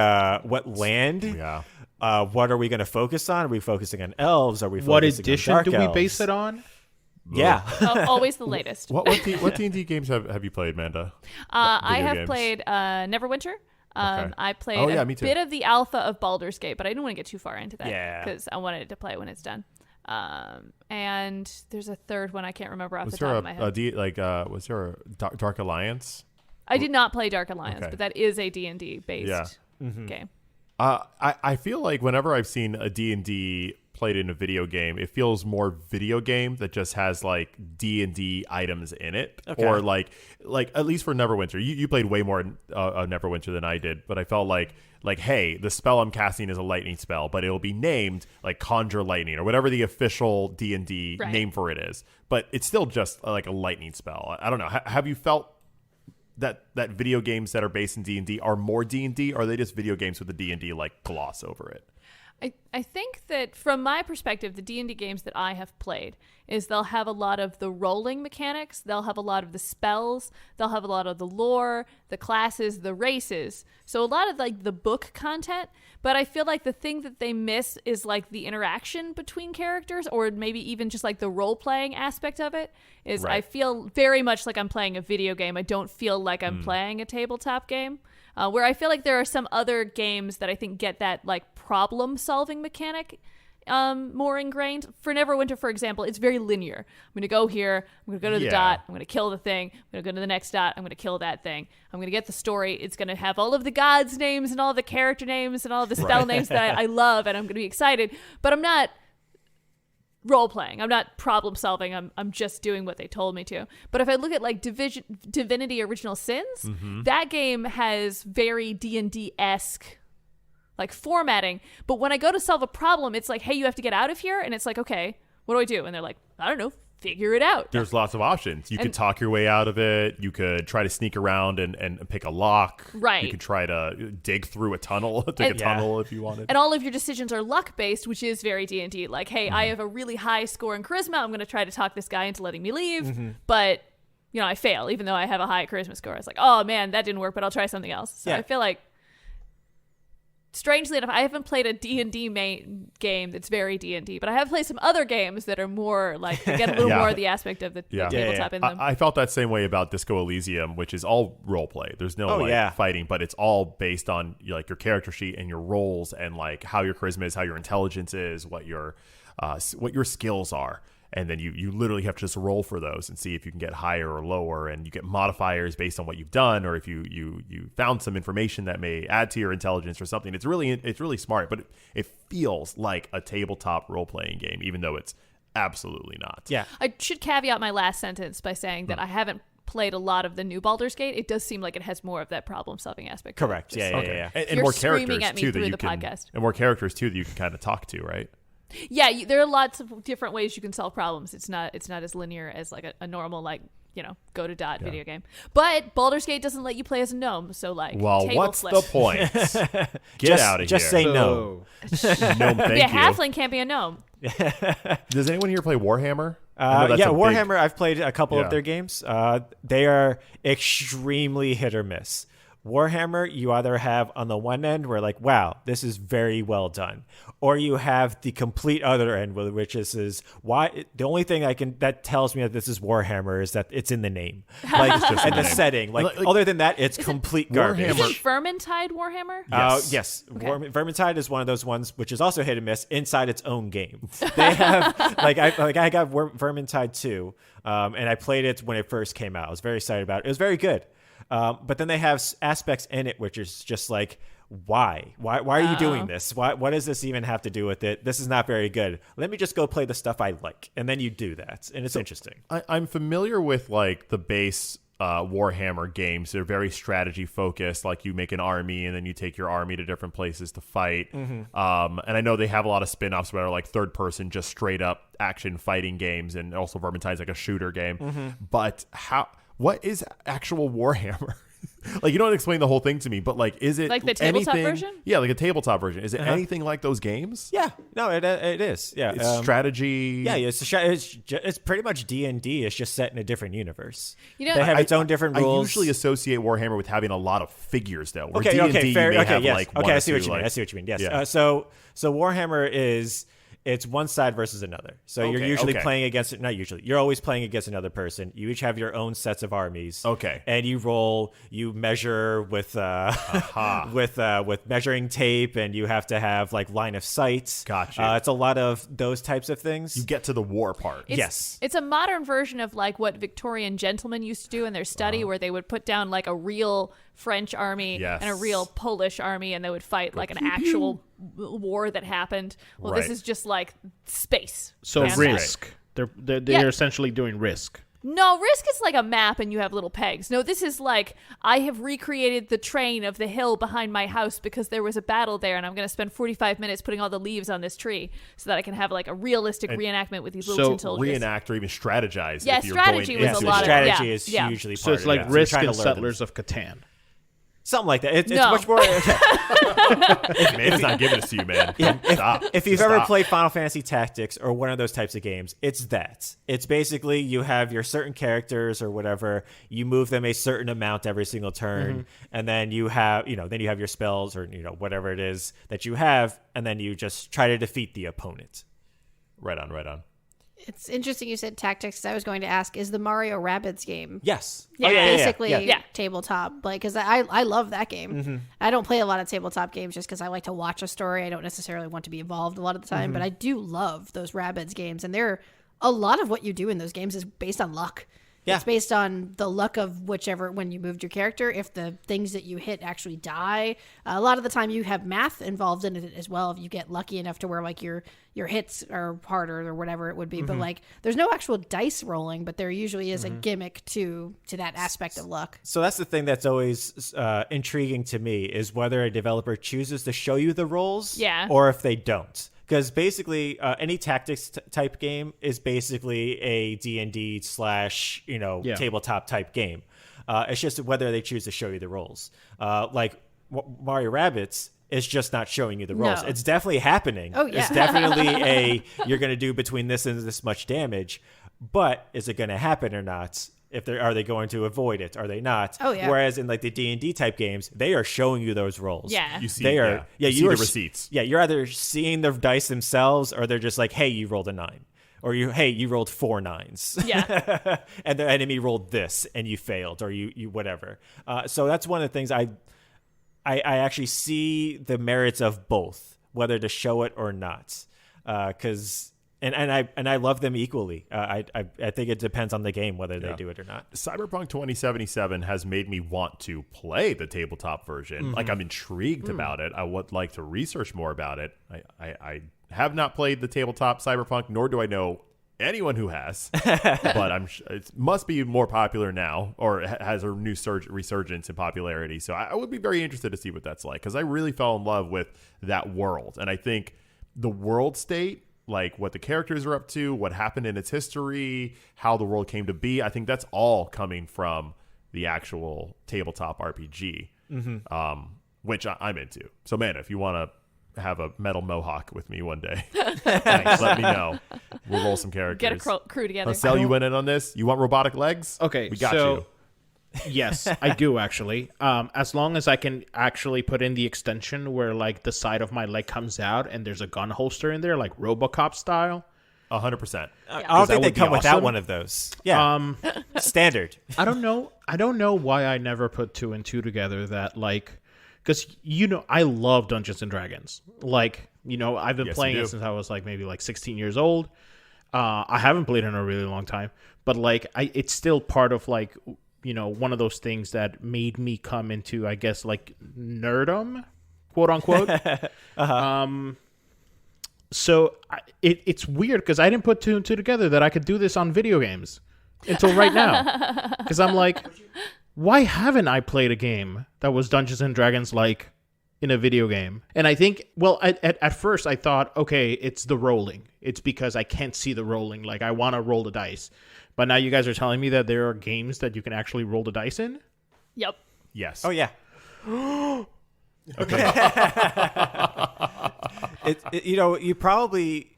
what land, Yeah. what are we going to focus on? Are we focusing on elves? Are we focusing What on edition dark do we elves? base it on? Yeah. Always the latest. What D&D games have you played, Manda? I video have games? played Neverwinter. Okay. I played Oh, yeah, a me too. bit of the alpha of Baldur's Gate, but I didn't want to get too far into that Yeah. because I wanted to play it when it's done. And there's a third one I can't remember off Was the there top of my head. was there a Dark Alliance? I did not play Dark Alliance, Okay. but that is a D&D based Yeah. game. I feel like whenever I've seen a D&D played in a video game, it feels more video game that just has like D&D items in it. Okay. Or like at least for Neverwinter. You played way more Neverwinter than I did, but I felt like hey, the spell I'm casting is a lightning spell, but it'll be named like Conjure Lightning or whatever the official D&D Right. name for it is. But it's still just like a lightning spell. I don't know. Have you felt that video games that are based in D&D are more D&D, or are they just video games with a D&D like gloss over it? I think that from my perspective, the D&D games that I have played is they'll have a lot of the rolling mechanics, they'll have a lot of the spells, they'll have a lot of the lore, the classes, the races. So a lot of like the book content, but I feel like the thing that they miss is like the interaction between characters, or maybe even just like the role-playing aspect of it is Right. I feel very much like I'm playing a video game. I don't feel like I'm playing a tabletop game. Where I feel like there are some other games that I think get that like problem solving mechanic more ingrained. For Neverwinter, for example, it's very linear. I'm going to go here, I'm going to go to the Yeah. dot, I'm going to kill the thing, I'm going to go to the next dot, I'm going to kill that thing. I'm going to get the story. It's going to have all of the gods' names and all the character names and all the spell names that I love, and I'm going to be excited. But I'm not role playing. I'm not problem solving. I'm just doing what they told me to. But if I look at like Divinity Original Sins, that game has very D&D-esque like formatting. But when I go to solve a problem, it's like, hey, you have to get out of here. And it's like, okay, what do I do? And they're like, I don't know, figure it out. There's lots of options. You could And- talk your way out of it. You could try to sneak around and pick a lock. Right. You could try to dig through a tunnel, dig a tunnel if you wanted. And all of your decisions are luck based, which is very D&D. Like, hey, I have a really high score in charisma. I'm going to try to talk this guy into letting me leave. But, you know, I fail, even though I have a high charisma score. It's like, oh, man, that didn't work, but I'll try something else. So Yeah. I feel like, strangely enough, I haven't played a D&D main game that's very D&D, but I have played some other games that are more, like, they get a little Yeah. more of the aspect of the Yeah. tabletop in them. I felt that same way about Disco Elysium, which is all role play. There's no fighting, but it's all based on like your character sheet and your roles and like how your charisma is, how your intelligence is, what your skills are. And then you literally have to just roll for those and see if you can get higher or lower, and you get modifiers based on what you've done, or if you found some information that may add to your intelligence or something. It's really smart, but it feels like a tabletop role playing game, even though it's absolutely not. Yeah. I should caveat my last sentence by saying that I haven't played a lot of the new Baldur's Gate. It does seem like it has more of that problem solving aspect. to it. Correct. Just- Yeah. Okay. And You're more screaming characters at me too through that you the can, podcast. and more characters too that you can kind of talk to, right? Yeah, there are lots of different ways you can solve problems. It's not as linear as like a normal like, you know, go to dot video game. But Baldur's Gate doesn't let you play as a gnome, so like Well, table what's flip. the point? Get out of Just here. say no. No, thank Yeah, you. halfling can't be a gnome. Does anyone here play Warhammer? I know that's Yeah, a big- Warhammer. I've played a couple Yeah. of their games. They are extremely hit or miss. Warhammer, you either have on the one end where like, wow, this is very well done, or you have the complete other end, which is why the only thing that tells me that this is Warhammer is that it's in the name, like just in and the the name. setting. Like, Like, other than that, it's complete garbage. Warhammer- Isn't Vermintide Warhammer? Yes. Okay. Vermintide is one of those ones which is also hit and miss inside its own game. They have I got Vermintide 2, and I played it when it first came out. I was very excited about it. It was very good. But then they have aspects in it which is just like, why are you doing this? What does this even have to do with it? This is not very good. Let me just go play the stuff I like, and then you do that, and it's interesting. I'm familiar with like the base Warhammer games. They're very strategy focused. Like you make an army and then you take your army to different places to fight. And I know they have a lot of spin-offs that are like third person, just straight up action fighting games. And also Vermintide's like a shooter game. But what is actual Warhammer? Like, you don't explain the whole thing to me, but like, is it Like the tabletop anything, version? Yeah, like a tabletop version. Is it anything like those games? Yeah, no, it is. Yeah, It's strategy. Yeah, it's pretty much D&D. It's just set in a different universe. You know, they have its own different rules. I usually associate Warhammer with having a lot of figures, though. Where Okay, D&D, fair. you may Okay, have yes. like Okay, one I or see what two, you mean. like- I see what you mean. Yes. Yeah. So Warhammer it's one side versus another. So you're usually playing against not usually. You're always playing against another person. You each have your own sets of armies. Okay. And you measure with with measuring tape, and you have to have like line of sight. Gotcha. It's a lot of those types of things. You get to the war part. Yes. It's a modern version of like what Victorian gentlemen used to do in their study, where they would put down like a real French army and a real Polish army, and they would fight like an actual war that happened. Well, this Right. is just like space. So fantasy. Risk. They're essentially doing Risk. No, Risk is like a map and you have little pegs. No, this is like, I have recreated the terrain of the hill behind my house because there was a battle there, and I'm going to spend 45 minutes putting all the leaves on this tree so that I can have like a realistic reenactment with these little tin soldiers. Reenact or even strategize. Yeah, if you're strategy going was into a lot of strategy yeah, is yeah. usually So part it's of like it. Risk Trying and to learn them. Settlers of Catan. Something like that. It's No. much more. Man, it's not giving it to you, man. Stop. If you've Just ever stop. played Final Fantasy Tactics or one of those types of games, it's that. It's basically you have your certain characters or whatever. You move them a certain amount every single turn, and then you have your spells or whatever it is that you have, and then you just try to defeat the opponent. Right on. It's interesting you said tactics, 'cause I was going to ask, is the Mario Rabbids game Yes. Yeah. basically Yeah. tabletop? Like, because I love that game. I don't play a lot of tabletop games just because I like to watch a story. I don't necessarily want to be involved a lot of the time, but I do love those Rabbids games, and a lot of what you do in those games is based on luck. Yeah. It's based on the luck of when you moved your character, if the things that you hit actually die. A lot of the time you have math involved in it as well, if you get lucky enough to where like your hits are harder or whatever it would be. But like there's no actual dice rolling, but there usually is a gimmick to that aspect of luck. So that's the thing that's always intriguing to me is whether a developer chooses to show you the rolls or if they don't. Because basically, any tactics type game is basically a D&D / tabletop type game. It's just whether they choose to show you the rolls. Like Mario Rabbids is just not showing you the rolls. No. It's definitely happening. Oh, yeah. It's definitely you're going to do between this and this much damage. But is it going to happen or not? Are they going to avoid it? Are they not? Oh, yeah. Whereas in like the D&D type games, they are showing you those rolls. Yeah. You see, They are. you see you the are receipts. Yeah, you're either seeing the dice themselves, or they're just like, "Hey, you rolled a 9," or you rolled 4 9s. Yeah. And the enemy rolled this, and you failed, or you whatever. So that's one of the things I actually see the merits of both, whether to show it or not, because. And I love them equally. I think it depends on the game whether they do it or not. Cyberpunk 2077 has made me want to play the tabletop version. Like, I'm intrigued about it. I would like to research more about it. I have not played the tabletop Cyberpunk, nor do I know anyone who has. But it must be more popular now, or has a new resurgence in popularity. So I would be very interested to see what that's like, because I really fell in love with that world. And I think the world state, like what the characters are up to, what happened in its history, how the world came to be, I think that's all coming from the actual tabletop RPG, which I'm into. So, man, if you want to have a metal mohawk with me one day, let me know. We'll roll some characters. Get a crew together. I'll sell you in on this. You want robotic legs? Okay, we got so you. Yes, I do actually. As long as I can actually put in the extension where like the side of my leg comes out and there's a gun holster in there, like RoboCop style. 100%. I don't think they would be come without awesome. one of those. Yeah, standard. I don't know why I never put 2 and 2 together. That like, because I love Dungeons and Dragons. Like I've been playing it since I was like maybe like 16 years old. I haven't played in a really long time, but like it's still part of like. One of those things that made me come into, I guess, like nerdom, quote unquote. So it's weird because I didn't put 2 and 2 together that I could do this on video games until right now. Because I'm like, why haven't I played a game that was Dungeons and Dragons like in a video game? And I think, well, at first I thought, okay, it's the rolling. It's because I can't see the rolling. Like I want to roll the dice. But now you guys are telling me that there are games that you can actually roll the dice in? Yep. Yes. Oh yeah. Okay. You probably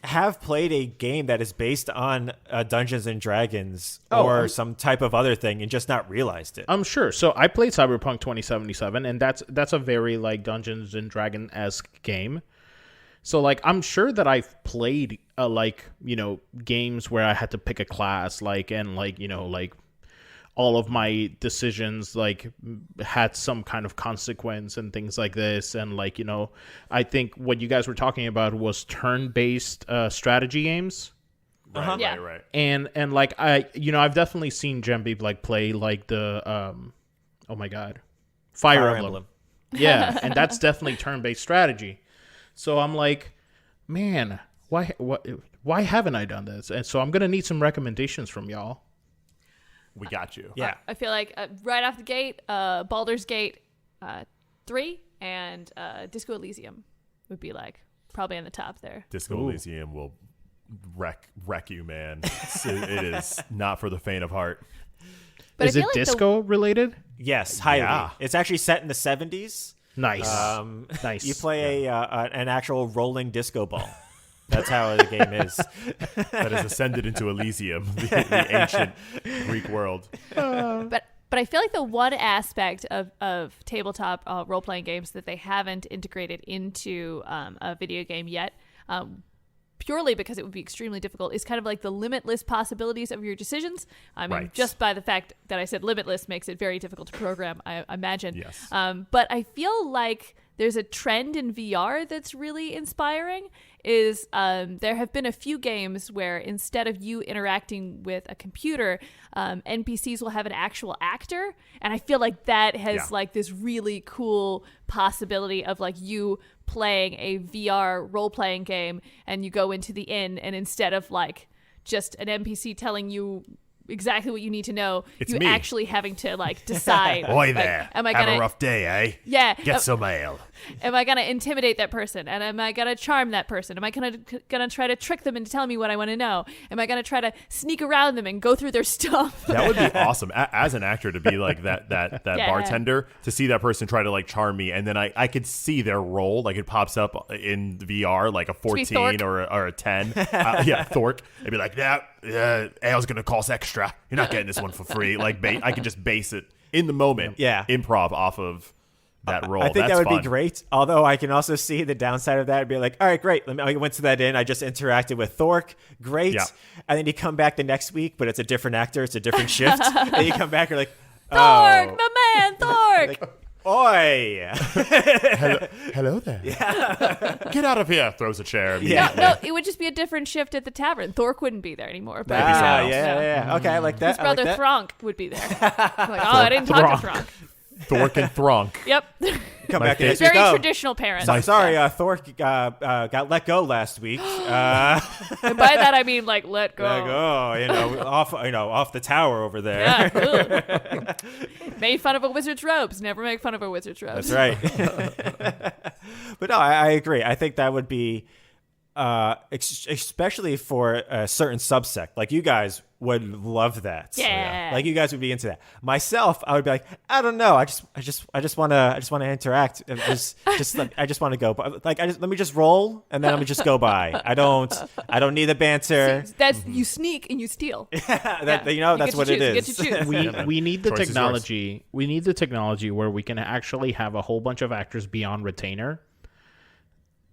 have played a game that is based on Dungeons and Dragons or some type of other thing and just not realized it. I'm sure. So I played Cyberpunk 2077, and that's a very like Dungeons and Dragon-esque game. So like I'm sure that I've played games where I had to pick a class like all of my decisions like had some kind of consequence and things like this. And I think what you guys were talking about was turn-based strategy games. Right, Yeah. right. And like I've definitely seen Gemby like play like the oh my god, Fire Emblem. Yeah, and that's definitely turn-based strategy. So I'm like, man, why haven't I done this? And so I'm gonna need some recommendations from y'all. We got you. Yeah. I feel like right off the gate, Baldur's Gate 3 and Disco Elysium would be like probably in the top there. Disco Elysium will wreck you, man. It is not for the faint of heart. But I Is it feel like disco related? Yes, highly. Yeah. It's actually set in the 70s. Nice. Nice. You play an actual rolling disco ball. That's how the game is. That has ascended into Elysium, the ancient Greek world. But I feel like the one aspect of tabletop role-playing games that they haven't integrated into a video game yet, purely because it would be extremely difficult, is kind of like the limitless possibilities of your decisions. I mean, Right. just by the fact that I said limitless makes it very difficult to program, I imagine. Yes. But I feel like there's a trend in VR that's really inspiring. There have been a few games where instead of you interacting with a computer, NPCs will have an actual actor, and I feel like that has like this really cool possibility of like you playing a VR role-playing game, and you go into the inn, and instead of like just an NPC telling you exactly what you need to know, It's you me. actually having to like decide. Oi like, there. am I Have gonna a rough day, eh? Yeah. Get some ale. Am I gonna intimidate that person? And am I gonna charm that person? Am I gonna try to trick them into telling me what I want to know? Am I gonna try to sneak around them and go through their stuff? That would be awesome as an actor to be like that Yeah. bartender, to see that person try to like charm me, and then I could see their role, like it pops up in VR like a 14 Thork. or a 10. Yeah, Thork. I'd be like, yeah, ale's gonna cost extra. You're not getting this one for free. Like I could just base it in the moment. Yeah. Improv off of that role. I think That's that would fun. be great. Although I can also see the downside of that and be like, all right, great. I went to that inn. I just interacted with Thork. Great. Yeah. And then you come back the next week, but it's a different actor. It's a different shift. And you come back, you're like, Thork, oh. my man, Thork. Like, oi. Hello there. Yeah. Get out of here. Throws a chair. Yeah. No, it would just be a different shift at the tavern. Thork wouldn't be there anymore. But That'd be Ah, someone yeah. Okay, I like that. his brother I like that. Thronk would be there. Like, oh, I didn't talk to Thronk. Thork and Thronk. Yep. Come My back the next Very week. Oh, traditional parents. sorry, Thork got let go last week. And by that I mean like let go. Let go, off the tower over there. Yeah. Made fun of a wizard's robes. Never make fun of a wizard's robes. That's right. But no, I agree. I think that would be, especially for a certain subsect. Like you guys would love that. Yeah. Like you guys would be into that. Myself, I would be like, I don't know. I just want to interact. I just want to go. Like let me just roll and then let me just go by. I don't need the banter. That's you sneak and you steal. That's You what get to it choose. You is. get to choose. We need the Choice is technology. We need the technology where we can actually have a whole bunch of actors be on retainer.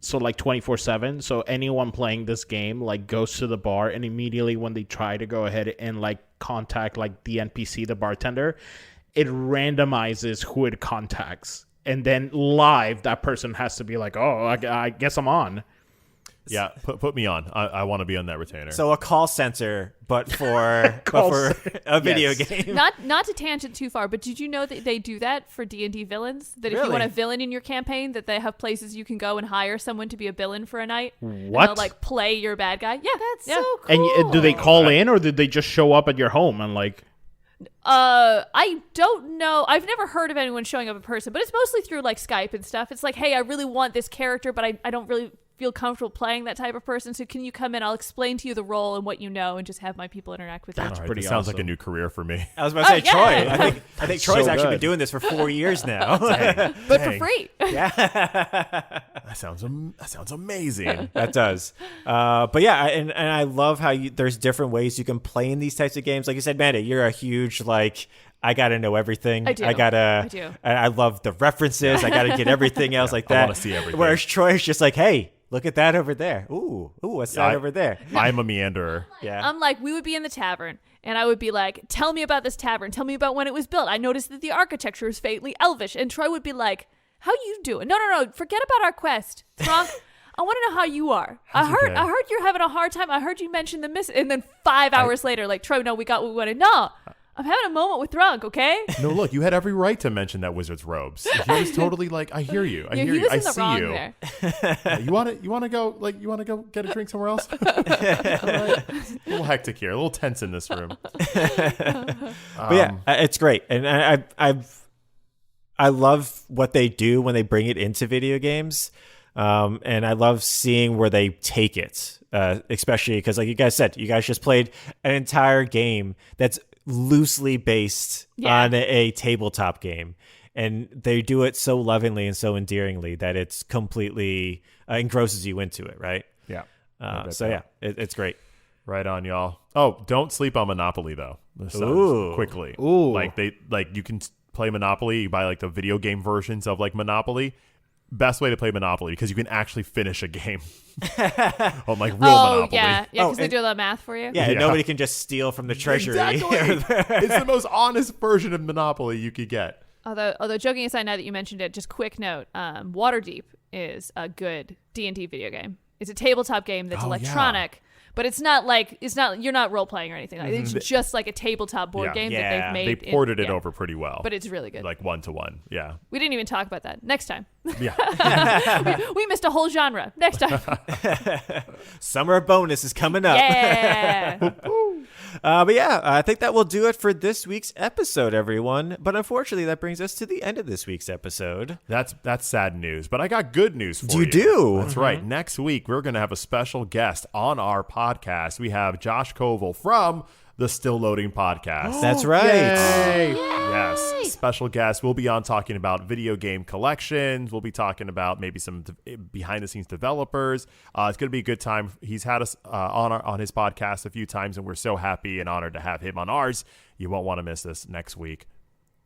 So like 24/7. So anyone playing this game like goes to the bar, and immediately when they try to go ahead and like contact like the NPC, the bartender, it randomizes who it contacts, and then live that person has to be like, oh, I guess I'm on. Yeah, put me on. I want to be on that retainer. So a call center, but for a video Yes. game. Not to tangent too far, but did you know that they do that for D&D villains? That if you want a Really? villain in your campaign, that they have places you can go and hire someone to be a villain for a night. What? And they'll like play your bad guy. Yeah, That's yeah. so cool. And do they call in, or did they just show up at your home and like? I don't know. I've never heard of anyone showing up in person, but it's mostly through like Skype and stuff. It's like, hey, I really want this character, but I don't really feel comfortable playing that type of person. So can you come in? I'll explain to you the role and what you know, and just have my people interact with you. All right, pretty this sounds like a awesome. new career for me. I was about to say, yeah. Troy. I think Troy's So actually been good. doing this for 4 years now. But for Dang. free. That sounds amazing. That does. But yeah, and I love how there's different ways you can play in these types of games. Like you said, Manda, you're a huge, like, I got to know everything. I do. I do. I love the references. I got to get everything else like that. I wanna see everything. Whereas Troy's just like, hey, look at that over there. Ooh, what's that over there? I'm a meanderer. Yeah. I'm like, we would be in the tavern, and I would be like, tell me about this tavern. Tell me about when it was built. I noticed that the architecture is faintly elvish. And Troy would be like, how you doing? No. Forget about our quest. Thronk, I want to know how you are. I heard you're having a hard time. I heard you mention the miss. And then 5 hours later, like, Troy, no, we got what we wanted. No, I'm having a moment with Thronk, okay? No, look, you had every right to mention that wizard's robes. He was totally like, I hear you. I Yeah, hear he you. was I in the see wrong you. there. You want to go get a drink somewhere else? A little hectic here, a little tense in this room. But yeah, it's great, and I love what they do when they bring it into video games, and I love seeing where they take it, especially because, like you guys said, you guys just played an entire game that's loosely based on a tabletop game, and they do it so lovingly and so endearingly that it's completely engrosses you into it, right? Yeah. It's great. Right on, y'all. Oh, don't sleep on Monopoly though. Quickly. Ooh. Like you can play Monopoly. You buy like the video game versions of like Monopoly. Best way to play Monopoly because you can actually finish a game on like real Monopoly. Yeah, because Oh, they and- do all the math for you. Yeah, Yeah. nobody can just steal from the treasury. Exactly. It's the most honest version of Monopoly you could get. Although joking aside, now that you mentioned it, just quick note: Waterdeep is a good D&D video game. It's a tabletop game that's Oh, yeah. electronic, but it's not you're not role playing or anything. Like, it's just like a tabletop board game that Yeah. they've made. They ported it over pretty well. but it's really good. like 1-to-1. Yeah. We didn't even talk about that. Next time, Yeah. we missed a whole genre. Next time, Summer bonus is coming up. yeah. But yeah, I think that will do it for this week's episode, everyone. But unfortunately, that brings us to the end of this week's episode. That's sad news, but I got good news for you. You do? That's right. Next week, we're going to have a special guest on our podcast. We have Josh Koval from the Still Loading podcast. That's right. Yes, special guest. We'll be on talking about video game collections. We'll be talking about maybe some behind-the-scenes developers. It's going to be a good time. He's had us on his podcast a few times, and we're so happy and honored to have him on ours. You won't want to miss this next week.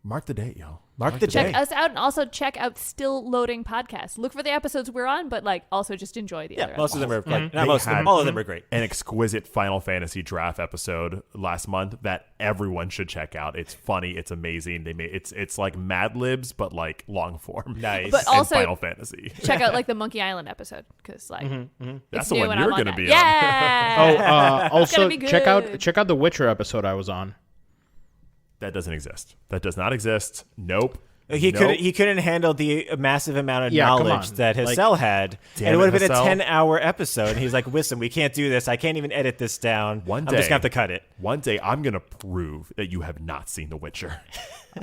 Mark the date, y'all. Mark the Check day. us out, and also check out Still Loading Podcast. Look for the episodes we're on, but like also just enjoy the other. Yeah, most of them are like, not They most of them, had- all of them are great. An exquisite Final Fantasy draft episode last month that everyone should check out. It's funny. It's amazing. They made it's like Mad Libs, but like long form. Nice. But And also- Final Fantasy. Check out like the Monkey Island episode because like That's it's the new one and you're I'm going to on be that. on. Yeah. Also be check good. out the Witcher episode I was on. That doesn't exist. That does not exist. Nope. He Nope. couldn't handle the massive amount of Yeah, come knowledge on. that Like, Hassel had. damn And it it, would have been a Hassel. 10-hour episode. And he's like, listen, we can't do this. I can't even edit this down. One I'm day, just going to have to cut it. One day, I'm gonna prove that you have not seen The Witcher.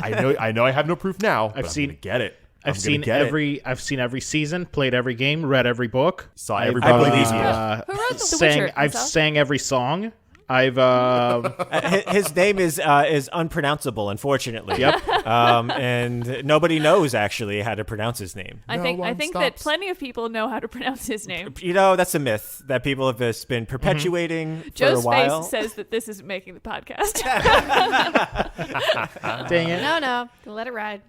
I know. I have no proof now. But I'm seen- gonna get it. I'm I've gonna seen get it. I've seen every season, played every game, read every book. Saw I've, every I believe you. Who wrote The sang, Witcher? I've Hassel? sang every song. I've His name is unpronounceable, unfortunately. Yep. And nobody knows actually how to pronounce his name. I No think one that stops. plenty of people know how to pronounce his name. You know, that's a myth that people have just been perpetuating for a Joe's while. face says that this isn't making the podcast. dang it. No, let it ride.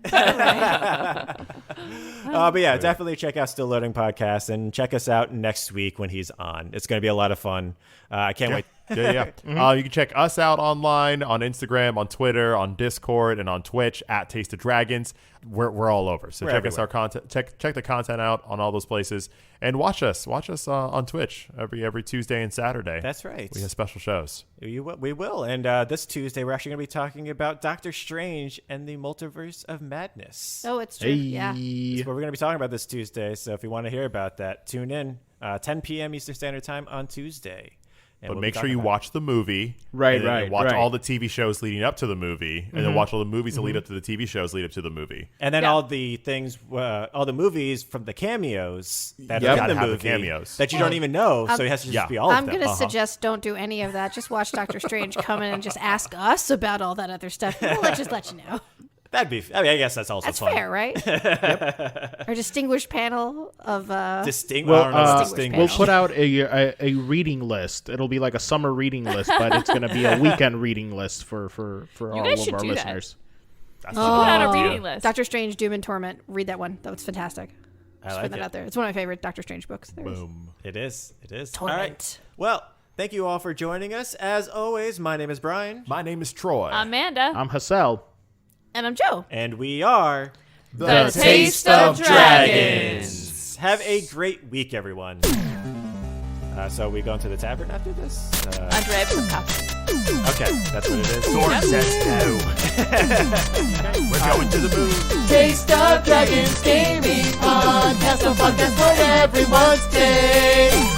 But yeah, definitely check out Still Loading Podcast and check us out next week when he's on. It's going to be a lot of fun. I can't wait. Yeah. You can check us out online on Instagram, on Twitter, on Discord, and on Twitch at Taste of Dragons. We're all over. So We're check us everywhere. our content. Check the content out on all those places, and watch us on Twitch every Tuesday and Saturday. That's right. We have special shows. We will. And this Tuesday, we're actually going to be talking about Doctor Strange and the Multiverse of Madness. Oh, it's true. Yeah. That's what we're going to be talking about this Tuesday. So if you want to hear about that, tune in 10 p.m. Eastern Standard Time on Tuesday. And But we'll make be sure you talking about watch the movie. Right, and then right, watch right. all the TV shows leading up to the movie. And then watch all the movies that lead up to the TV shows lead up to the movie. And then Yeah. all the things, all the movies from the cameos that Yep. are in Gotta the have the movie cameos. that you don't even know. So it has to just Yeah. be all of I'm them. going to suggest don't do any of that. Just watch Doctor Strange come in and just ask us about all that other stuff. We'll just let you know. That'd be. I mean, I guess that's also That's fun. fair, right? Our distinguished panel of Distinct. Well, I don't know what's distinguished we'll distinguished. put out a reading list. It'll be like a summer reading list, but it's going to be a weekend reading list for all guys of should our do that. listeners. That's Put out a idea. reading list. Doctor Strange, Doom and Torment. Read that one. That was fantastic. I Just like put that it. out there. It's one of my favorite Doctor Strange books. There is. Boom. It is. It is. Torment. All right. Well, thank you all for joining us. As always, my name is Brian, My name is Troy. Amanda. I'm Hassel. And I'm Joe. and we are The Taste of Dragons. Have a great week, everyone. So we going to the tavern after this? Andre, some coffee. Okay, that's what it is. Sword says no. We're going to the moon. Taste of Dragons Gaming Podcast, a podcast for everyone's taste.